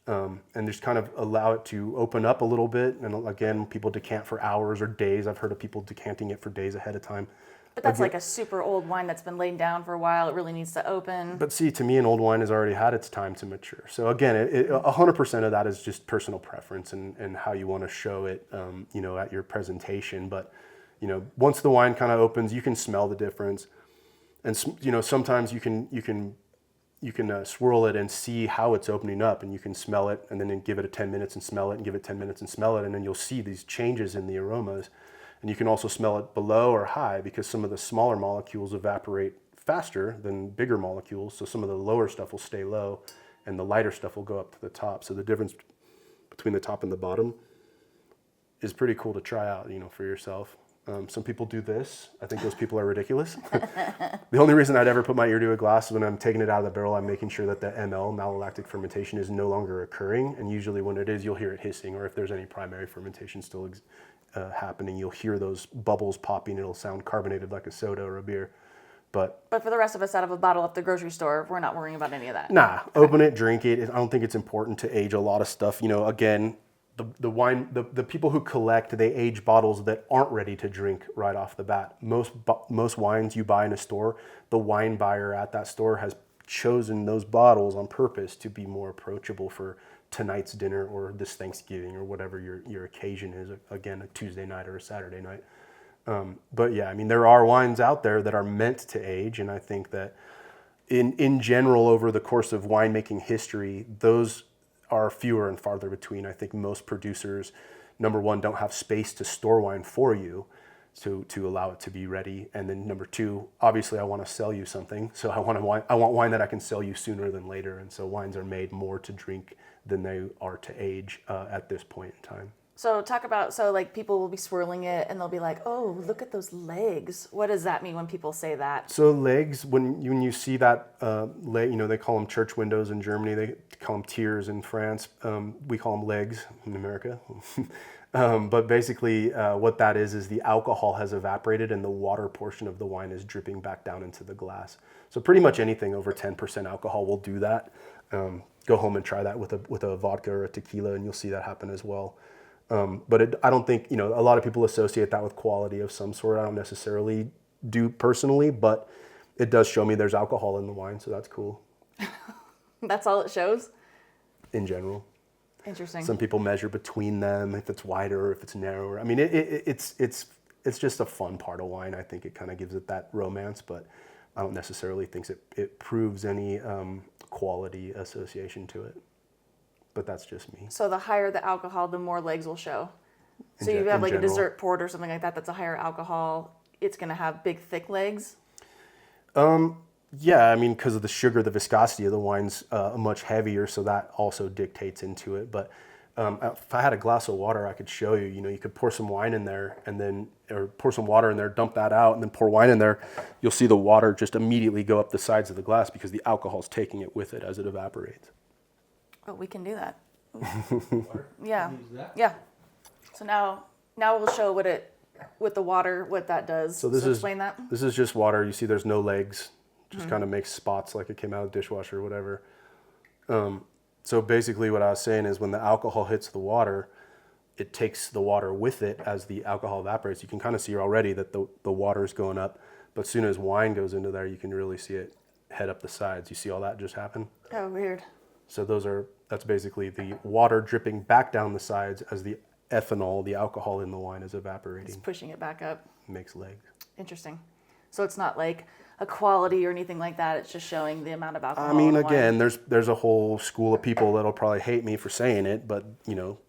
S2: And just kind of allow it to open up a little bit. And again, people decant for hours or days. I've heard of people decanting it for days ahead of time.
S1: But that's like a super old wine that's been laid down for a while. It really needs to open.
S2: But see, to me, an old wine has already had its time to mature. So again, 100% of that is just personal preference and how you want to show it, at your presentation. But, once the wine kind of opens, you can smell the difference. And, sometimes you can swirl it and see how it's opening up, and you can smell it, and then give it 10 minutes and smell it, and give it 10 minutes and smell it, and then you'll see these changes in the aromas. And you can also smell it below or high, because some of the smaller molecules evaporate faster than bigger molecules. So some of the lower stuff will stay low, and the lighter stuff will go up to the top. So the difference between the top and the bottom is pretty cool to try out, for yourself. Some people do this. I think those people are ridiculous. The only reason I'd ever put my ear to a glass is when I'm taking it out of the barrel, I'm making sure that the malolactic fermentation, is no longer occurring. And usually when it is, you'll hear it hissing, or if there's any primary fermentation still happening, you'll hear those bubbles popping. It'll sound carbonated like a soda or a beer. But
S1: for the rest of us out of a bottle at the grocery store, we're not worrying about any of that.
S2: Nah, okay. Open it, drink it. I don't think it's important to age a lot of stuff. Again, the wine, the people who collect, they age bottles that aren't ready to drink right off the bat. Most wines you buy in a store, the wine buyer at that store has chosen those bottles on purpose to be more approachable for tonight's dinner or this Thanksgiving or whatever your occasion is. Again, a Tuesday night or a Saturday night. But yeah, there are wines out there that are meant to age, and I think that in general, over the course of winemaking history, those are fewer and farther between. I think most producers, number one, don't have space to store wine for you to allow it to be ready. And then number two, obviously I want to sell you something. So I want wine that I can sell you sooner than later. And so wines are made more to drink than they are to age at this point in time.
S1: So people will be swirling it and they'll be like, oh, look at those legs. What does that mean when people say that?
S2: So legs, when you see that leg, they call them church windows in Germany. They call them tiers in France. We call them legs in America. But basically what that is the alcohol has evaporated and the water portion of the wine is dripping back down into the glass. So pretty much anything over 10% alcohol will do that. Go home and try that with a vodka or a tequila, and you'll see that happen as well. But I don't think, a lot of people associate that with quality of some sort. I don't necessarily do personally, but it does show me there's alcohol in the wine, so that's cool.
S1: That's all it shows?
S2: In general.
S1: Interesting.
S2: Some people measure between them, if it's wider or if it's narrower. It's just a fun part of wine. I think it kind of gives it that romance, but I don't necessarily think it proves any quality association to it. But that's just me.
S1: So the higher the alcohol, the more legs will show. So you have like a dessert port or something like that that's a higher alcohol, it's going to have big, thick legs?
S2: Yeah, because of the sugar, the viscosity of the wine's much heavier, so that also dictates into it. But if I had a glass of water, I could show you, you could pour some wine in there or pour some water in there, dump that out, and then pour wine in there. You'll see the water just immediately go up the sides of the glass because the alcohol's taking it with it as it evaporates.
S1: Oh, we can do that. Yeah. Yeah. So now we'll show with the water, what that does.
S2: So explain that. This is just water. You see there's no legs. Just kind of makes spots like it came out of the dishwasher or whatever. So basically what I was saying is when the alcohol hits the water, it takes the water with it as the alcohol evaporates. You can kind of see already that the water is going up. But as soon as wine goes into there, you can really see it head up the sides. You see all that just happen?
S1: Oh, weird.
S2: So that's basically the water dripping back down the sides as the ethanol, the alcohol in the wine, is evaporating.
S1: It's pushing it back up.
S2: Makes legs.
S1: Interesting. So it's not like a quality or anything like that. It's just showing the amount of alcohol.
S2: Again, there's a whole school of people that'll probably hate me for saying it, but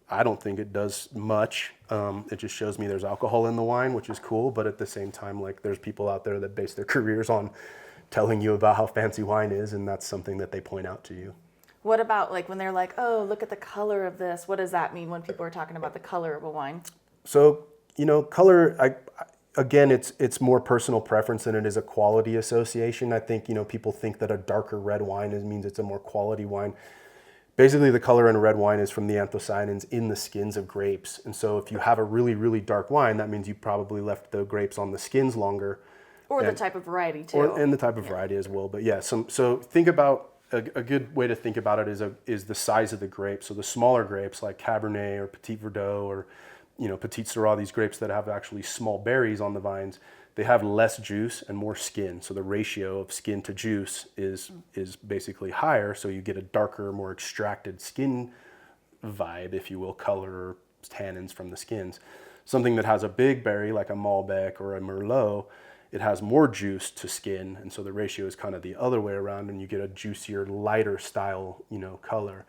S2: I don't think it does much. It just shows me there's alcohol in the wine, which is cool. But at the same time, there's people out there that base their careers on telling you about how fancy wine is, and that's something that they point out to you.
S1: What about when they're like, oh, look at the color of this? What does that mean when people are talking about the color of a wine?
S2: So, color, again, it's more personal preference than it is a quality association. I think, people think that a darker red wine means it's a more quality wine. Basically, the color in a red wine is from the anthocyanins in the skins of grapes. And so if you have a really, really dark wine, that means you probably left the grapes on the skins longer.
S1: Or the type of variety, too.
S2: And the type of variety as well. But yeah, so think about, a good way to think about it is the size of the grape. So the smaller grapes like Cabernet or Petit Verdot or Petit Syrah, these grapes that have actually small berries on the vines, they have less juice and more skin. So the ratio of skin to juice is basically higher. So you get a darker, more extracted skin vibe, if you will, color or tannins from the skins. Something that has a big berry like a Malbec or a Merlot it has more juice to skin, and so the ratio is kind of the other way around, and you get a juicier, lighter style, color.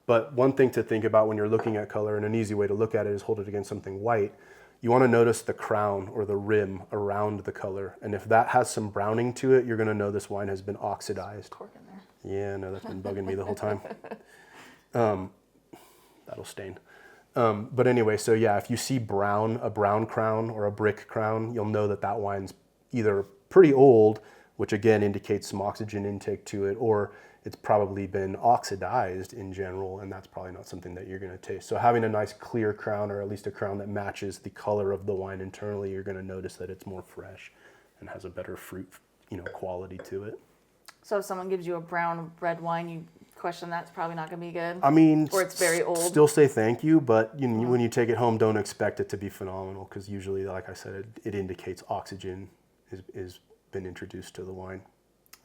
S2: But one thing to think about when you're looking at color, and an easy way to look at it is hold it against something white. You want to notice the crown or the rim around the color, and if that has some browning to it, you're going to know this wine has been oxidized.
S1: Cork in there.
S2: Yeah, no, that's been bugging me the whole time. That'll stain. But anyway, so yeah, if you see a brown crown or a brick crown, you'll know that wine's either pretty old, which again indicates some oxygen intake to it, or it's probably been oxidized in general, and that's probably not something that you're going to taste. So having a nice clear crown, or at least a crown that matches the color of the wine internally, you're going to notice that it's more fresh and has a better fruit, quality to it.
S1: So if someone gives you a brown red wine, you question that's probably not going to be good?
S2: I mean,
S1: or it's very old.
S2: Still say thank you, but when you take it home, don't expect it to be phenomenal, because usually, like I said, it indicates oxygen is been introduced to the wine.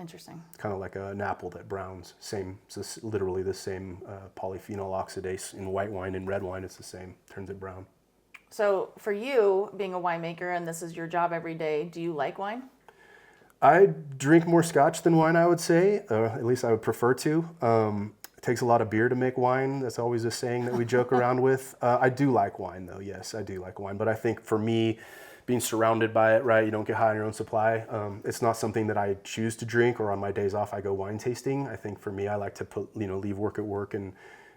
S1: Interesting.
S2: It's kind of like an apple that browns. It's literally the same polyphenol oxidase in white wine. In red wine, it's the same. Turns it brown.
S1: So for you, being a winemaker, and this is your job every day, do you like wine?
S2: I drink more scotch than wine, I would say. At least I would prefer to. It takes a lot of beer to make wine. That's always a saying that we joke around with. I do like wine, though. Yes, I do like wine. But I think for me, being surrounded by it, right, you don't get high on your own supply. It's not something that I choose to drink, or on my days off I go wine tasting. I think for me, I like to leave work at work, and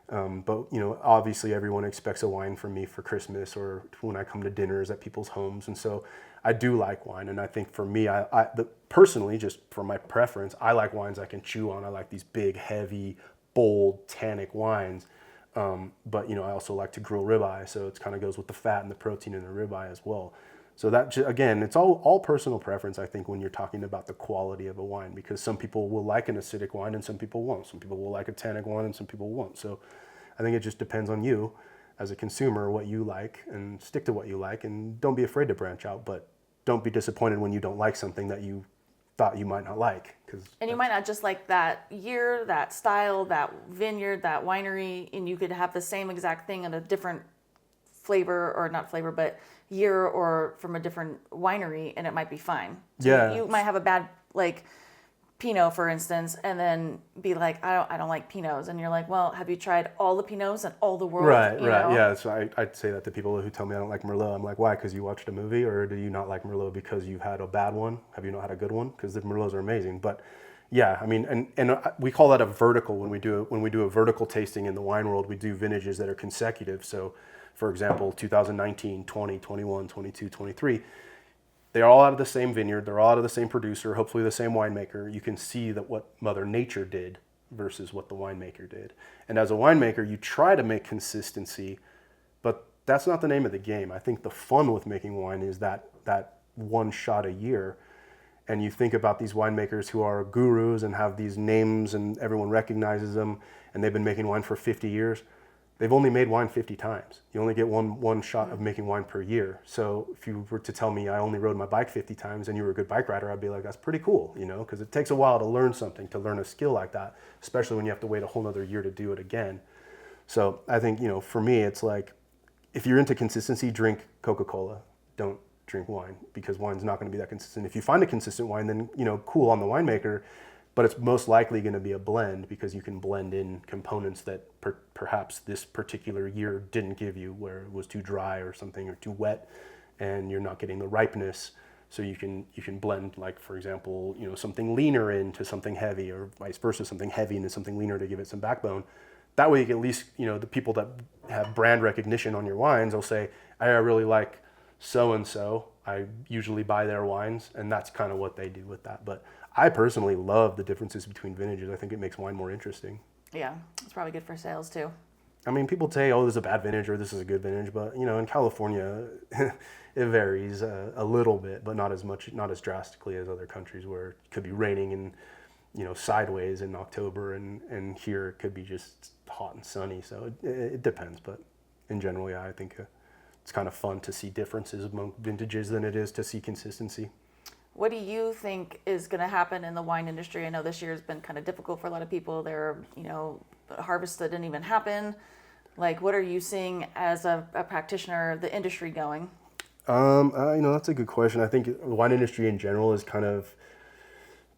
S2: but obviously everyone expects a wine from me for Christmas or when I come to dinners at people's homes, and so I do like wine. And I think for me, personally, just for my preference, I like wines I can chew on. I like these big, heavy, bold, tannic wines. But I also like to grill ribeye, so it kind of goes with the fat and the protein in the ribeye as well. So that, again, it's all personal preference, I think, when you're talking about the quality of a wine, because some people will like an acidic wine and some people won't. Some people will like a tannic wine and some people won't. So I think it just depends on you as a consumer, what you like, and stick to what you like, and don't be afraid to branch out, but don't be disappointed when you don't like something that you thought you might not like.
S1: And you might not just like that year, that style, that vineyard, that winery, and you could have the same exact thing in a different flavor, or not flavor, but year, or from a different winery, and it might be fine. So
S2: yeah.
S1: You might have a bad, Pinot, for instance, and then be like, I don't like Pinots. And you're like, well, have you tried all the Pinots in all the world?
S2: Right. Yeah, so I'd say that to people who tell me I don't like Merlot. I'm like, why? Because you watched a movie? Or do you not like Merlot because you had a bad one? Have you not had a good one? Because the Merlots are amazing. But yeah, I mean, and we call that a vertical. When we do a vertical tasting in the wine world, we do vintages that are consecutive. So for example, 2019, 20, 21, 22, 23, they're all out of the same vineyard. They're all out of the same producer, hopefully the same winemaker. You can see that what Mother Nature did versus what the winemaker did. And as a winemaker, you try to make consistency, but that's not the name of the game. I think the fun with making wine is that one shot a year. And you think about these winemakers who are gurus and have these names and everyone recognizes them, and they've been making wine for 50 years. They've only made wine 50 times. You only get one shot of making wine per year. So if you were to tell me I only rode my bike 50 times and you were a good bike rider, I'd be like, that's pretty cool, because it takes a while to learn something, to learn a skill like that, especially when you have to wait a whole nother year to do it again. So I think, for me, it's like, if you're into consistency, drink Coca-Cola. Don't drink wine, because wine's not going to be that consistent. If you find a consistent wine, then, cool on the winemaker, but it's most likely going to be a blend, because you can blend in components that perhaps this particular year didn't give you, where it was too dry or something, or too wet, and you're not getting the ripeness. So you can blend, like, for example, something leaner into something heavy, or vice versa, something heavy into something leaner to give it some backbone. That way you can at least, the people that have brand recognition on your wines will say, I really like so-and-so. I usually buy their wines, and that's kind of what they do with that. But I personally love the differences between vintages. I think it makes wine more interesting.
S1: Yeah, it's probably good for sales too.
S2: I mean, people say, oh, this is a bad vintage or this is a good vintage, but in California, it varies a little bit, but not as much, not as drastically as other countries where it could be raining and sideways in October, and here it could be just hot and sunny. So it depends, but in general, yeah, I think it's kind of fun to see differences among vintages than it is to see consistency.
S1: What do you think is going to happen in the wine industry? I know this year has been kind of difficult for a lot of people. There are, harvests that didn't even happen. Like, what are you seeing as a practitioner, the industry going?
S2: That's a good question. I think the wine industry in general is kind of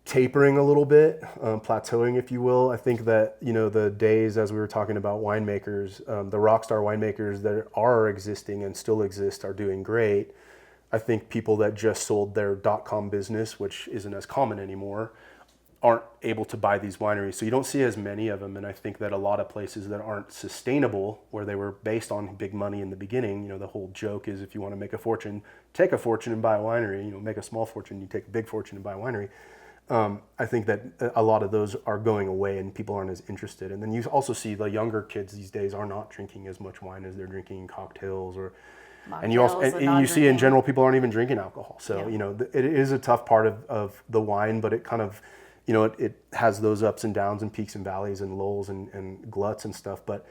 S2: tapering a little bit, plateauing, if you will. I think that, the days, as we were talking about winemakers, the rock star winemakers that are existing and still exist are doing great. I think people that just sold their .com business, which isn't as common anymore, aren't able to buy these wineries. So you don't see as many of them. And I think that a lot of places that aren't sustainable, where they were based on big money in the beginning, the whole joke is if you want to make a fortune, take a fortune and buy a winery, make a small fortune, you take a big fortune and buy a winery. I think that a lot of those are going away and people aren't as interested. And then you also see the younger kids these days are not drinking as much wine as they're drinking cocktails or and you also and you see in general people aren't even drinking alcohol. So it is a tough part of the wine, but it kind of it has those ups and downs and peaks and valleys and lulls and gluts and stuff. But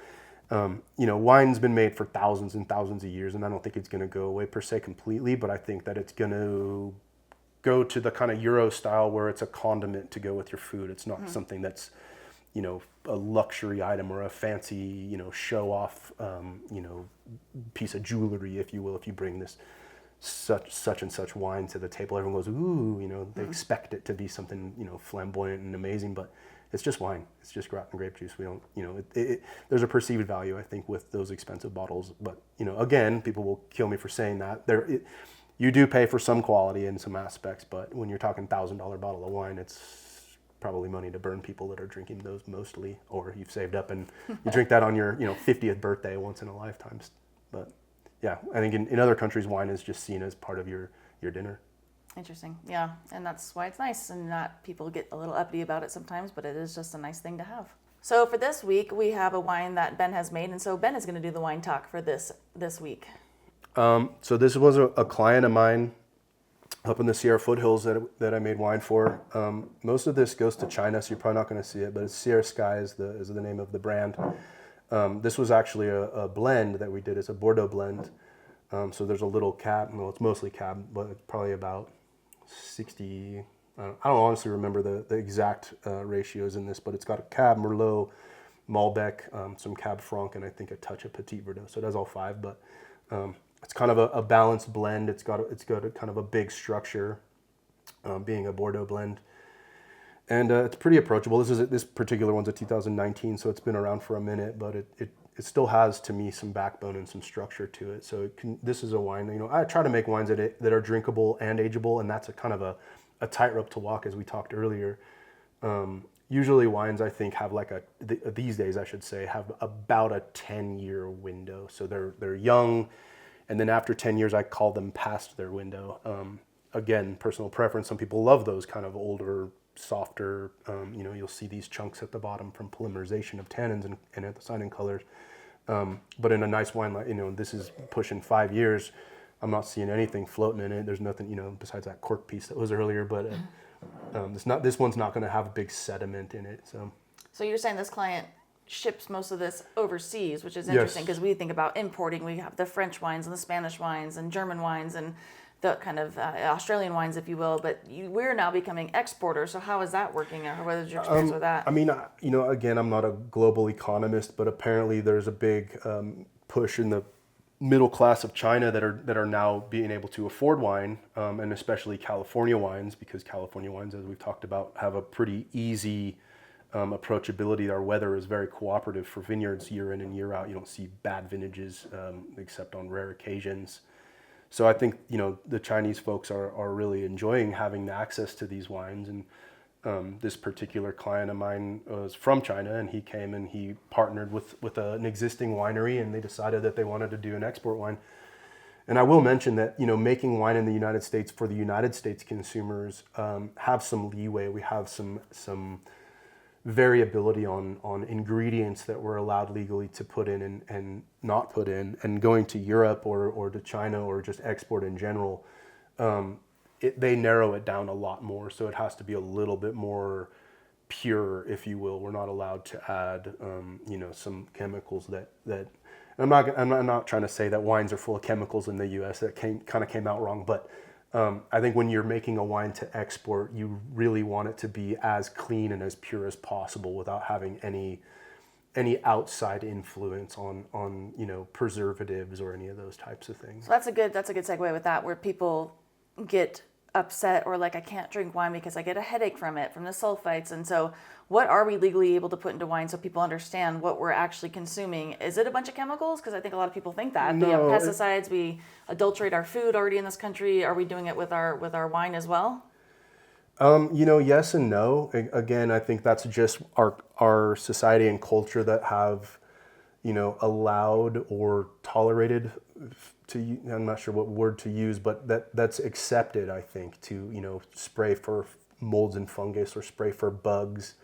S2: wine's been made for thousands and thousands of years, and I don't think it's going to go away per se completely. But I think that it's going to go to the kind of Euro style where it's a condiment to go with your food. It's not something that's a luxury item or a fancy show off piece of jewelry, if you will. If you bring this such and such wine to the table, everyone goes, ooh, they expect it to be something flamboyant and amazing, but it's just wine. It's just grape and grape juice. We don't there's a perceived value, I think, with those expensive bottles, but again, people will kill me for saying that. You do pay for some quality in some aspects, but when you're talking $1,000 bottle of wine, it's probably money to burn people that are drinking those mostly, or you've saved up and you drink that on your 50th birthday once in a lifetime. But yeah, I think in other countries, wine is just seen as part of your dinner.
S1: Interesting. Yeah, and that's why it's nice, and not people get a little uppity about it sometimes, but it is just a nice thing to have. So for this week, we have a wine that Ben has made, and so Ben is going to do the wine talk for this week.
S2: So this was a client of mine up in the Sierra foothills that I made wine for. Most of this goes to China, so you're probably not going to see it, but it's Sierra Sky is the name of the brand. This was actually a blend that we did. It's a Bordeaux blend. So there's a little cab. Well, it's mostly cab, but it's probably about 60. I don't honestly remember the exact ratios in this, but it's got a Cab Merlot, Malbec, some Cab Franc, and I think a touch of Petit Verdot. So it has all five, but it's kind of a balanced blend. It's got a kind of a big structure, being a Bordeaux blend, and it's pretty approachable. This particular one's a 2019, so it's been around for a minute, but it still has to me some backbone and some structure to it. So this is a wine. I try to make wines that are drinkable and ageable, and that's a kind of a tightrope to walk, as we talked earlier. Usually wines, I think, have these days I should say, have about a 10-year window. So they're young. And then after 10 years, I call them past their window. Again, personal preference. Some people love those kind of older, softer, you'll see these chunks at the bottom from polymerization of tannins and anthocyanin colors. But in a nice wine, this is pushing 5 years. I'm not seeing anything floating in it. There's nothing, besides that cork piece that was earlier. But this one's not going to have big sediment in it. So
S1: you're saying this client ships most of this overseas, which is interesting because we think about importing. We have the French wines and the Spanish wines and German wines and the kind of Australian wines, if you will. But we're now becoming exporters. So how is that working? Or what is your experience with that?
S2: I mean, again, I'm not a global economist, but apparently there's a big push in the middle class of China that are now being able to afford wine, and especially California wines, because California wines, as we've talked about, have a pretty easy approachability. Our weather is very cooperative for vineyards year in and year out. You don't see bad vintages except on rare occasions. So I think the Chinese folks are really enjoying having the access to these wines. And this particular client of mine was from China, and he came and he partnered with an existing winery, and they decided that they wanted to do an export wine. And I will mention that making wine in the United States for the United States consumers have some leeway. We have some variability on ingredients that we're allowed legally to put in and not put in. And going to Europe or to China or just export in general, they narrow it down a lot more. So it has to be a little bit more pure, if you will. We're not allowed to add some chemicals that I'm not trying to say that wines are full of chemicals in the US. That kind of came out wrong, but I think when you're making a wine to export, you really want it to be as clean and as pure as possible without having any any outside influence on preservatives or any of those types of things.
S1: So that's a good segue with that, where people get upset or like, I can't drink wine because I get a headache from it, from the sulfites. And so what are we legally able to put into wine so people understand what we're actually consuming? Is it a bunch of chemicals? Because I think a lot of people think that.
S2: No,
S1: we have pesticides, we adulterate our food already in this country. Are we doing it with our wine as well?
S2: Yes and no. Again, I think that's just our society and culture that have, allowed or tolerated I'm not sure what word to use, but that's accepted, I think, to, spray for molds and fungus or spray for bugs.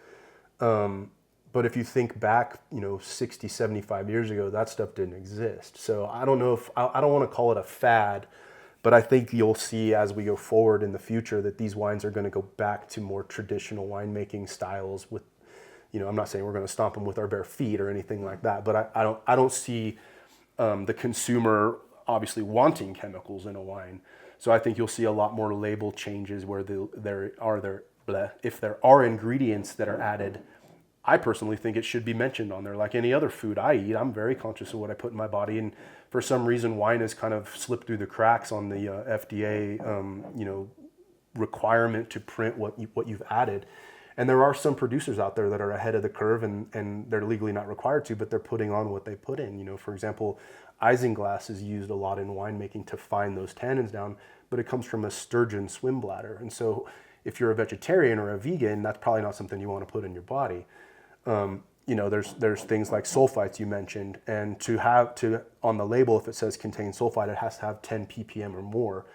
S2: But if you think back, 60, 75 years ago, that stuff didn't exist. So I don't know if, I don't want to call it a fad, but I think you'll see as we go forward in the future that these wines are going to go back to more traditional winemaking styles with, I'm not saying we're going to stomp them with our bare feet or anything like that, but I don't see the consumer obviously wanting chemicals in a wine. So I think you'll see a lot more label changes where if there are ingredients that are added. I personally think it should be mentioned on there. Like any other food I eat, I'm very conscious of what I put in my body. And for some reason, wine has kind of slipped through the cracks on the FDA, requirement to print what you've added. And there are some producers out there that are ahead of the curve and they're legally not required to, but they're putting on what they put in. For example, isinglass is used a lot in winemaking to fine those tannins down, but it comes from a sturgeon swim bladder. And so if you're a vegetarian or a vegan, that's probably not something you want to put in your body. There's things like sulfites you mentioned, and on the label, if it says contains sulfite, it has to have 10 ppm or more.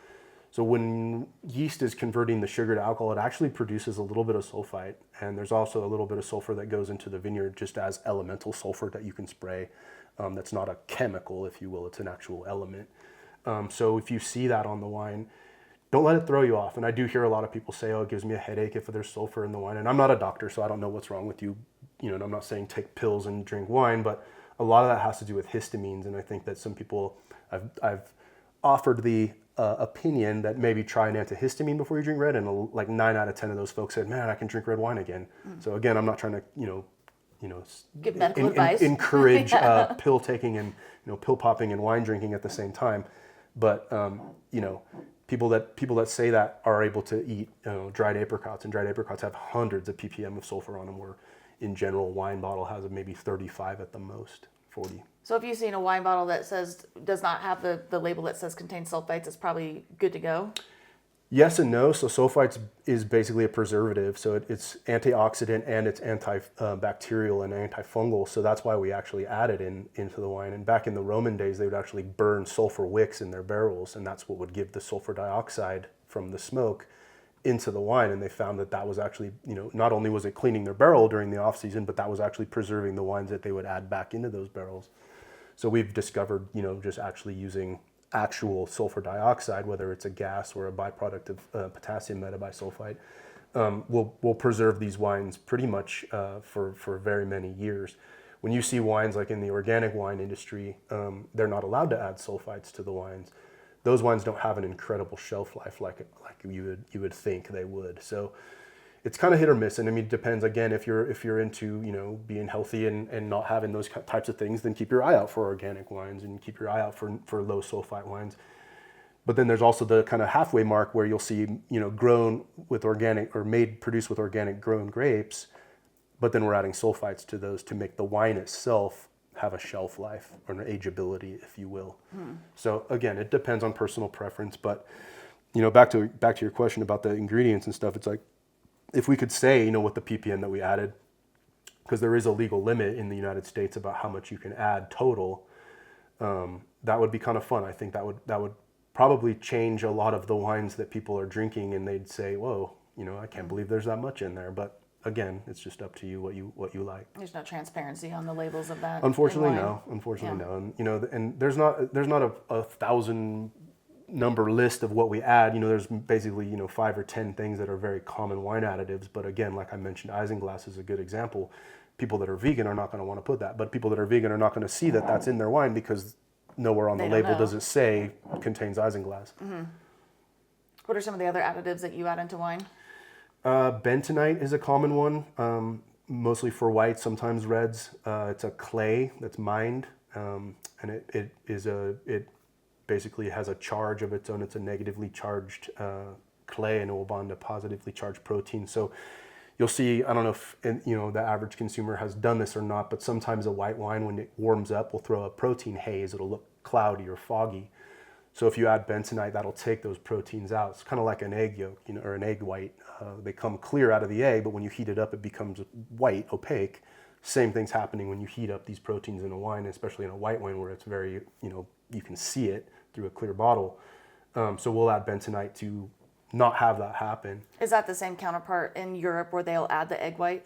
S2: So when yeast is converting the sugar to alcohol, it actually produces a little bit of sulfite, and there's also a little bit of sulfur that goes into the vineyard just as elemental sulfur that you can spray. That's not a chemical, if you will, it's an actual element. So if you see that on the wine, don't let it throw you off. And I do hear a lot of people say, oh, it gives me a headache if there's sulfur in the wine. And I'm not a doctor, so I don't know what's wrong with you. And I'm not saying take pills and drink wine, but a lot of that has to do with histamines. And I think that some people, I've offered the opinion that maybe try an antihistamine before you drink red. And like 9 out of 10 of those folks said, man, I can drink red wine again. So again, I'm not trying to,
S1: give medical advice.
S2: Encourage pill taking and, pill popping and wine drinking at the same time. But, people that say that are able to eat dried apricots, and dried apricots have hundreds of ppm of sulfur on them, where in general wine bottle has maybe 35 at the most, 40.
S1: So if you've seen a wine bottle that does not have the label that says contains sulfites, it's probably good to go?
S2: Yes and no. So sulfites is basically a preservative. So it's antioxidant and it's antibacterial and antifungal. So that's why we actually add it into the wine. And back in the Roman days, they would actually burn sulfur wicks in their barrels, and that's what would give the sulfur dioxide from the smoke into the wine. And they found that was actually, not only was it cleaning their barrel during the off season, but that was actually preserving the wines that they would add back into those barrels. So we've discovered, just actually using actual sulfur dioxide, whether it's a gas or a byproduct of potassium metabisulfite, will preserve these wines pretty much for very many years. When you see wines like in the organic wine industry, they're not allowed to add sulfites to the wines. Those wines don't have an incredible shelf life like you would think they would. So it's kind of hit or miss, and I mean, it depends. Again, if you're into being healthy and not having those types of things, then keep your eye out for organic wines and keep your eye out for low sulfite wines. But then there's also the kind of halfway mark where you'll see grown with organic or produced with organic grown grapes, but then we're adding sulfites to those to make the wine itself have a shelf life or an ageability, if you will. So again, it depends on personal preference. But back to your question about the ingredients and stuff, it's like, if we could say, what the ppm that we added, because there is a legal limit in the United States about how much you can add total, that would be kind of fun. I think that would probably change a lot of the wines that people are drinking, and they'd say, whoa, I can't believe there's that much in there. But again, it's just up to you what you like.
S1: There's no transparency on the labels of that.
S2: Unfortunately, no. And and there's not a 1,000 number list of what we add. There's basically 5 or 10 things that are very common wine additives. But again, like I mentioned, isinglass is a good example. People that are vegan are not going to want to put that, but people that are vegan are not going to see that that's in their wine because nowhere on the label does it say contains isinglass.
S1: Mm-hmm. What are some of the other additives that you add into wine?
S2: Bentonite is a common one. mostly for whites, sometimes reds. It's a clay that's mined, and it basically has a charge of its own. It's a negatively charged clay, and it will bond to positively charged protein. So you'll see, I don't know if the average consumer has done this or not, but sometimes a white wine, when it warms up, will throw a protein haze. It'll look cloudy or foggy. So if you add bentonite, that'll take those proteins out. It's kind of like an egg yolk, or an egg white. They come clear out of the egg, but when you heat it up, it becomes white, opaque. Same thing's happening when you heat up these proteins in a wine, especially in a white wine where it's very, you can see it through a clear bottle. So we'll add bentonite to not have that happen.
S1: Is that the same counterpart in Europe where they'll add the egg white?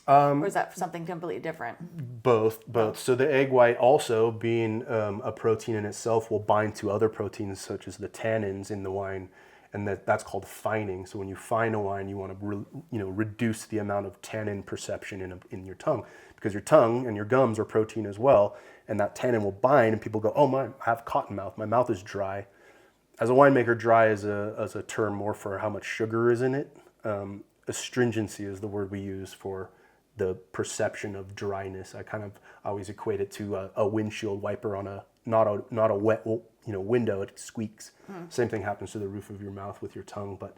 S1: Or is that something completely different?
S2: Both. So the egg white, also being a protein in itself, will bind to other proteins such as the tannins in the wine, and that's called fining. So when you fine a wine, you want to reduce the amount of tannin perception in your tongue, because your tongue and your gums are protein as well, and that tannin will bind, and people go, oh, I have cotton mouth. My mouth is dry. As a winemaker, dry is a term more for how much sugar is in it. Astringency is the word we use for the perception of dryness. I kind of always equate it to a windshield wiper on not a wet window. It squeaks. Same thing happens to the roof of your mouth with your tongue, but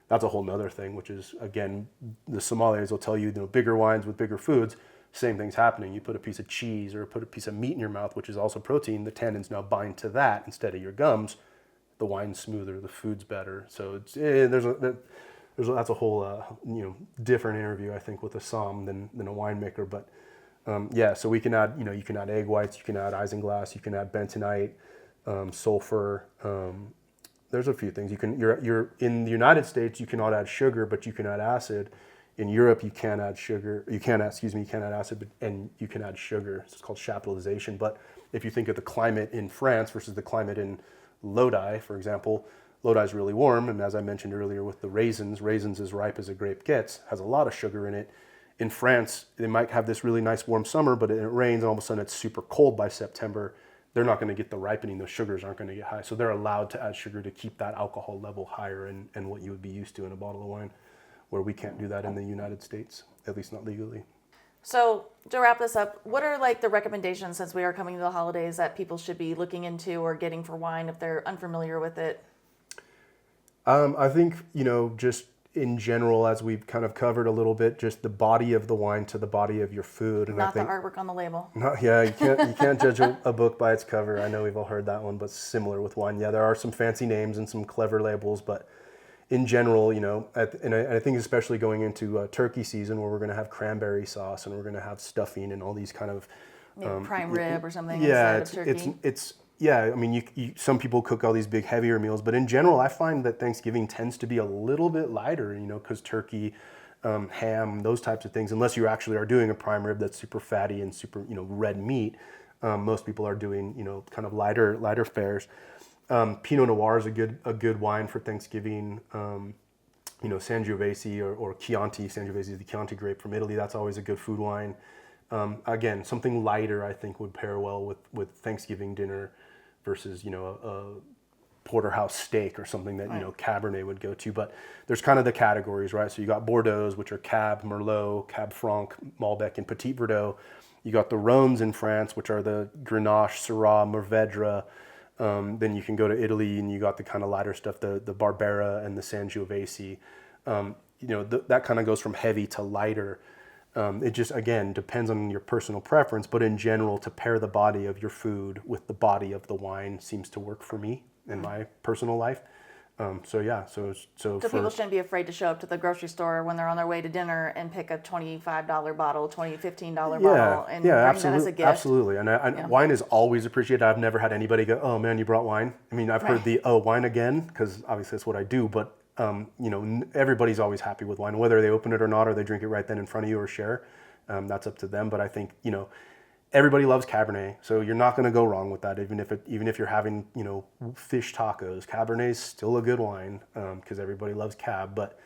S2: that's a whole nother thing, which is, again, the sommeliers will tell you, bigger wines with bigger foods, same thing's happening. You put a piece of cheese or put a piece of meat in your mouth, which is also protein, the tannins now bind to that instead of your gums. The wine's smoother, the food's better. So that's a whole different interview, I think, with a somm than a winemaker. But so we can add, you can add egg whites, you can add isinglass, you can add bentonite, sulfur. There's a few things you're in the United States. You cannot add sugar, but you can add acid. In Europe, you can't add sugar. You can't add acid, and you can add sugar. It's called chaptalization. But if you think of the climate in France versus the climate in Lodi, for example, Lodi is really warm, and as I mentioned earlier with the raisins as ripe as a grape gets, has a lot of sugar in it. In France, they might have this really nice warm summer, but it rains, and all of a sudden it's super cold by September. They're not going to get the ripening. Those sugars aren't going to get high. So they're allowed to add sugar to keep that alcohol level higher and what you would be used to in a bottle of wine, where we can't do that in the United States, at least not legally.
S1: So to wrap this up, what are the recommendations, since we are coming to the holidays, that people should be looking into or getting for wine if they're unfamiliar with it?
S2: I think, just in general, as we've kind of covered a little bit, just the body of the wine to the body of your food. And
S1: Not
S2: I think,
S1: the artwork on the label.
S2: You can't judge a book by its cover. I know we've all heard that one, but similar with wine. Yeah, there are some fancy names and some clever labels, but in general, and I think especially going into turkey season, where we're going to have cranberry sauce and we're going to have stuffing and all these kind of
S1: prime rib or something.
S2: Yeah,
S1: instead of turkey.
S2: it's yeah. I mean, some people cook all these big heavier meals, but in general, I find that Thanksgiving tends to be a little bit lighter. Because turkey, ham, those types of things. Unless you actually are doing a prime rib that's super fatty and super red meat, most people are doing kind of lighter fares. Pinot Noir is a good wine for Thanksgiving. Sangiovese or Chianti. Sangiovese is the Chianti grape from Italy. That's always a good food wine. Again, something lighter I think would pair well with Thanksgiving dinner versus a porterhouse steak or something that Cabernet would go to. But there's kind of the categories, right? So you got Bordeaux, which are Cab, Merlot, Cab Franc, Malbec, and Petit Verdot. You got the Rhônes in France, which are the Grenache, Syrah, Mourvèdre. Then you can go to Italy and you got the kind of lighter stuff, the Barbera and the Sangiovese. That kind of goes from heavy to lighter. It just, again, depends on your personal preference, but in general, to pair the body of your food with the body of the wine seems to work for me in my personal life. So
S1: people shouldn't be afraid to show up to the grocery store when they're on their way to dinner and pick a $25 bottle, $15 bottle, and bring that as a gift.
S2: Absolutely. And wine is always appreciated. I've never had anybody go, "Oh man, you brought wine." I mean, I've heard the wine again, because obviously that's what I do. But everybody's always happy with wine, whether they open it or not, or they drink it right then in front of you or share. That's up to them. But I think everybody loves Cabernet, so you're not going to go wrong with that. Even if you're having fish tacos, Cabernet's still a good wine, because everybody loves Cab. But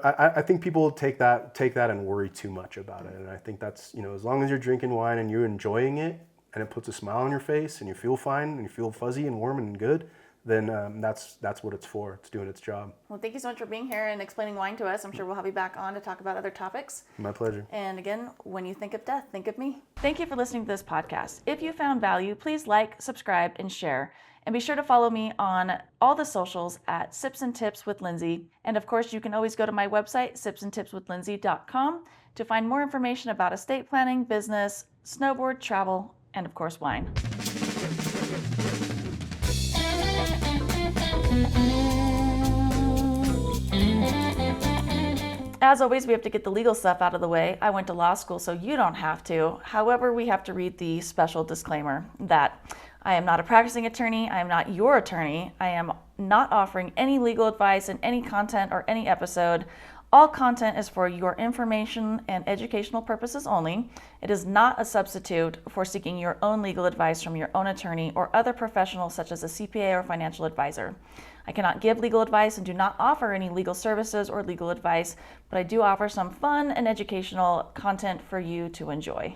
S2: I think people take that and worry too much about it. And I think that's as long as you're drinking wine and you're enjoying it and it puts a smile on your face and you feel fine and you feel fuzzy and warm and good, then that's what it's for. It's doing its job.
S1: Well, thank you so much for being here and explaining wine to us. I'm sure we'll have you back on to talk about other topics.
S2: My pleasure.
S1: And again, when you think of death, think of me. Thank you for listening to this podcast. If you found value, please like, subscribe, and share. And be sure to follow me on all the socials at Sips and Tips with Lindsay. And of course, you can always go to my website, sipsandtipswithlindsay.com, to find more information about estate planning, business, snowboard, travel, and of course, wine. As always, we have to get the legal stuff out of the way. I went to law school, so you don't have to. However, we have to read the special disclaimer that I am not a practicing attorney. I am not your attorney. I am not offering any legal advice in any content or any episode. All content is for your information and educational purposes only. It is not a substitute for seeking your own legal advice from your own attorney or other professionals such as a CPA or financial advisor. I cannot give legal advice and do not offer any legal services or legal advice, but I do offer some fun and educational content for you to enjoy.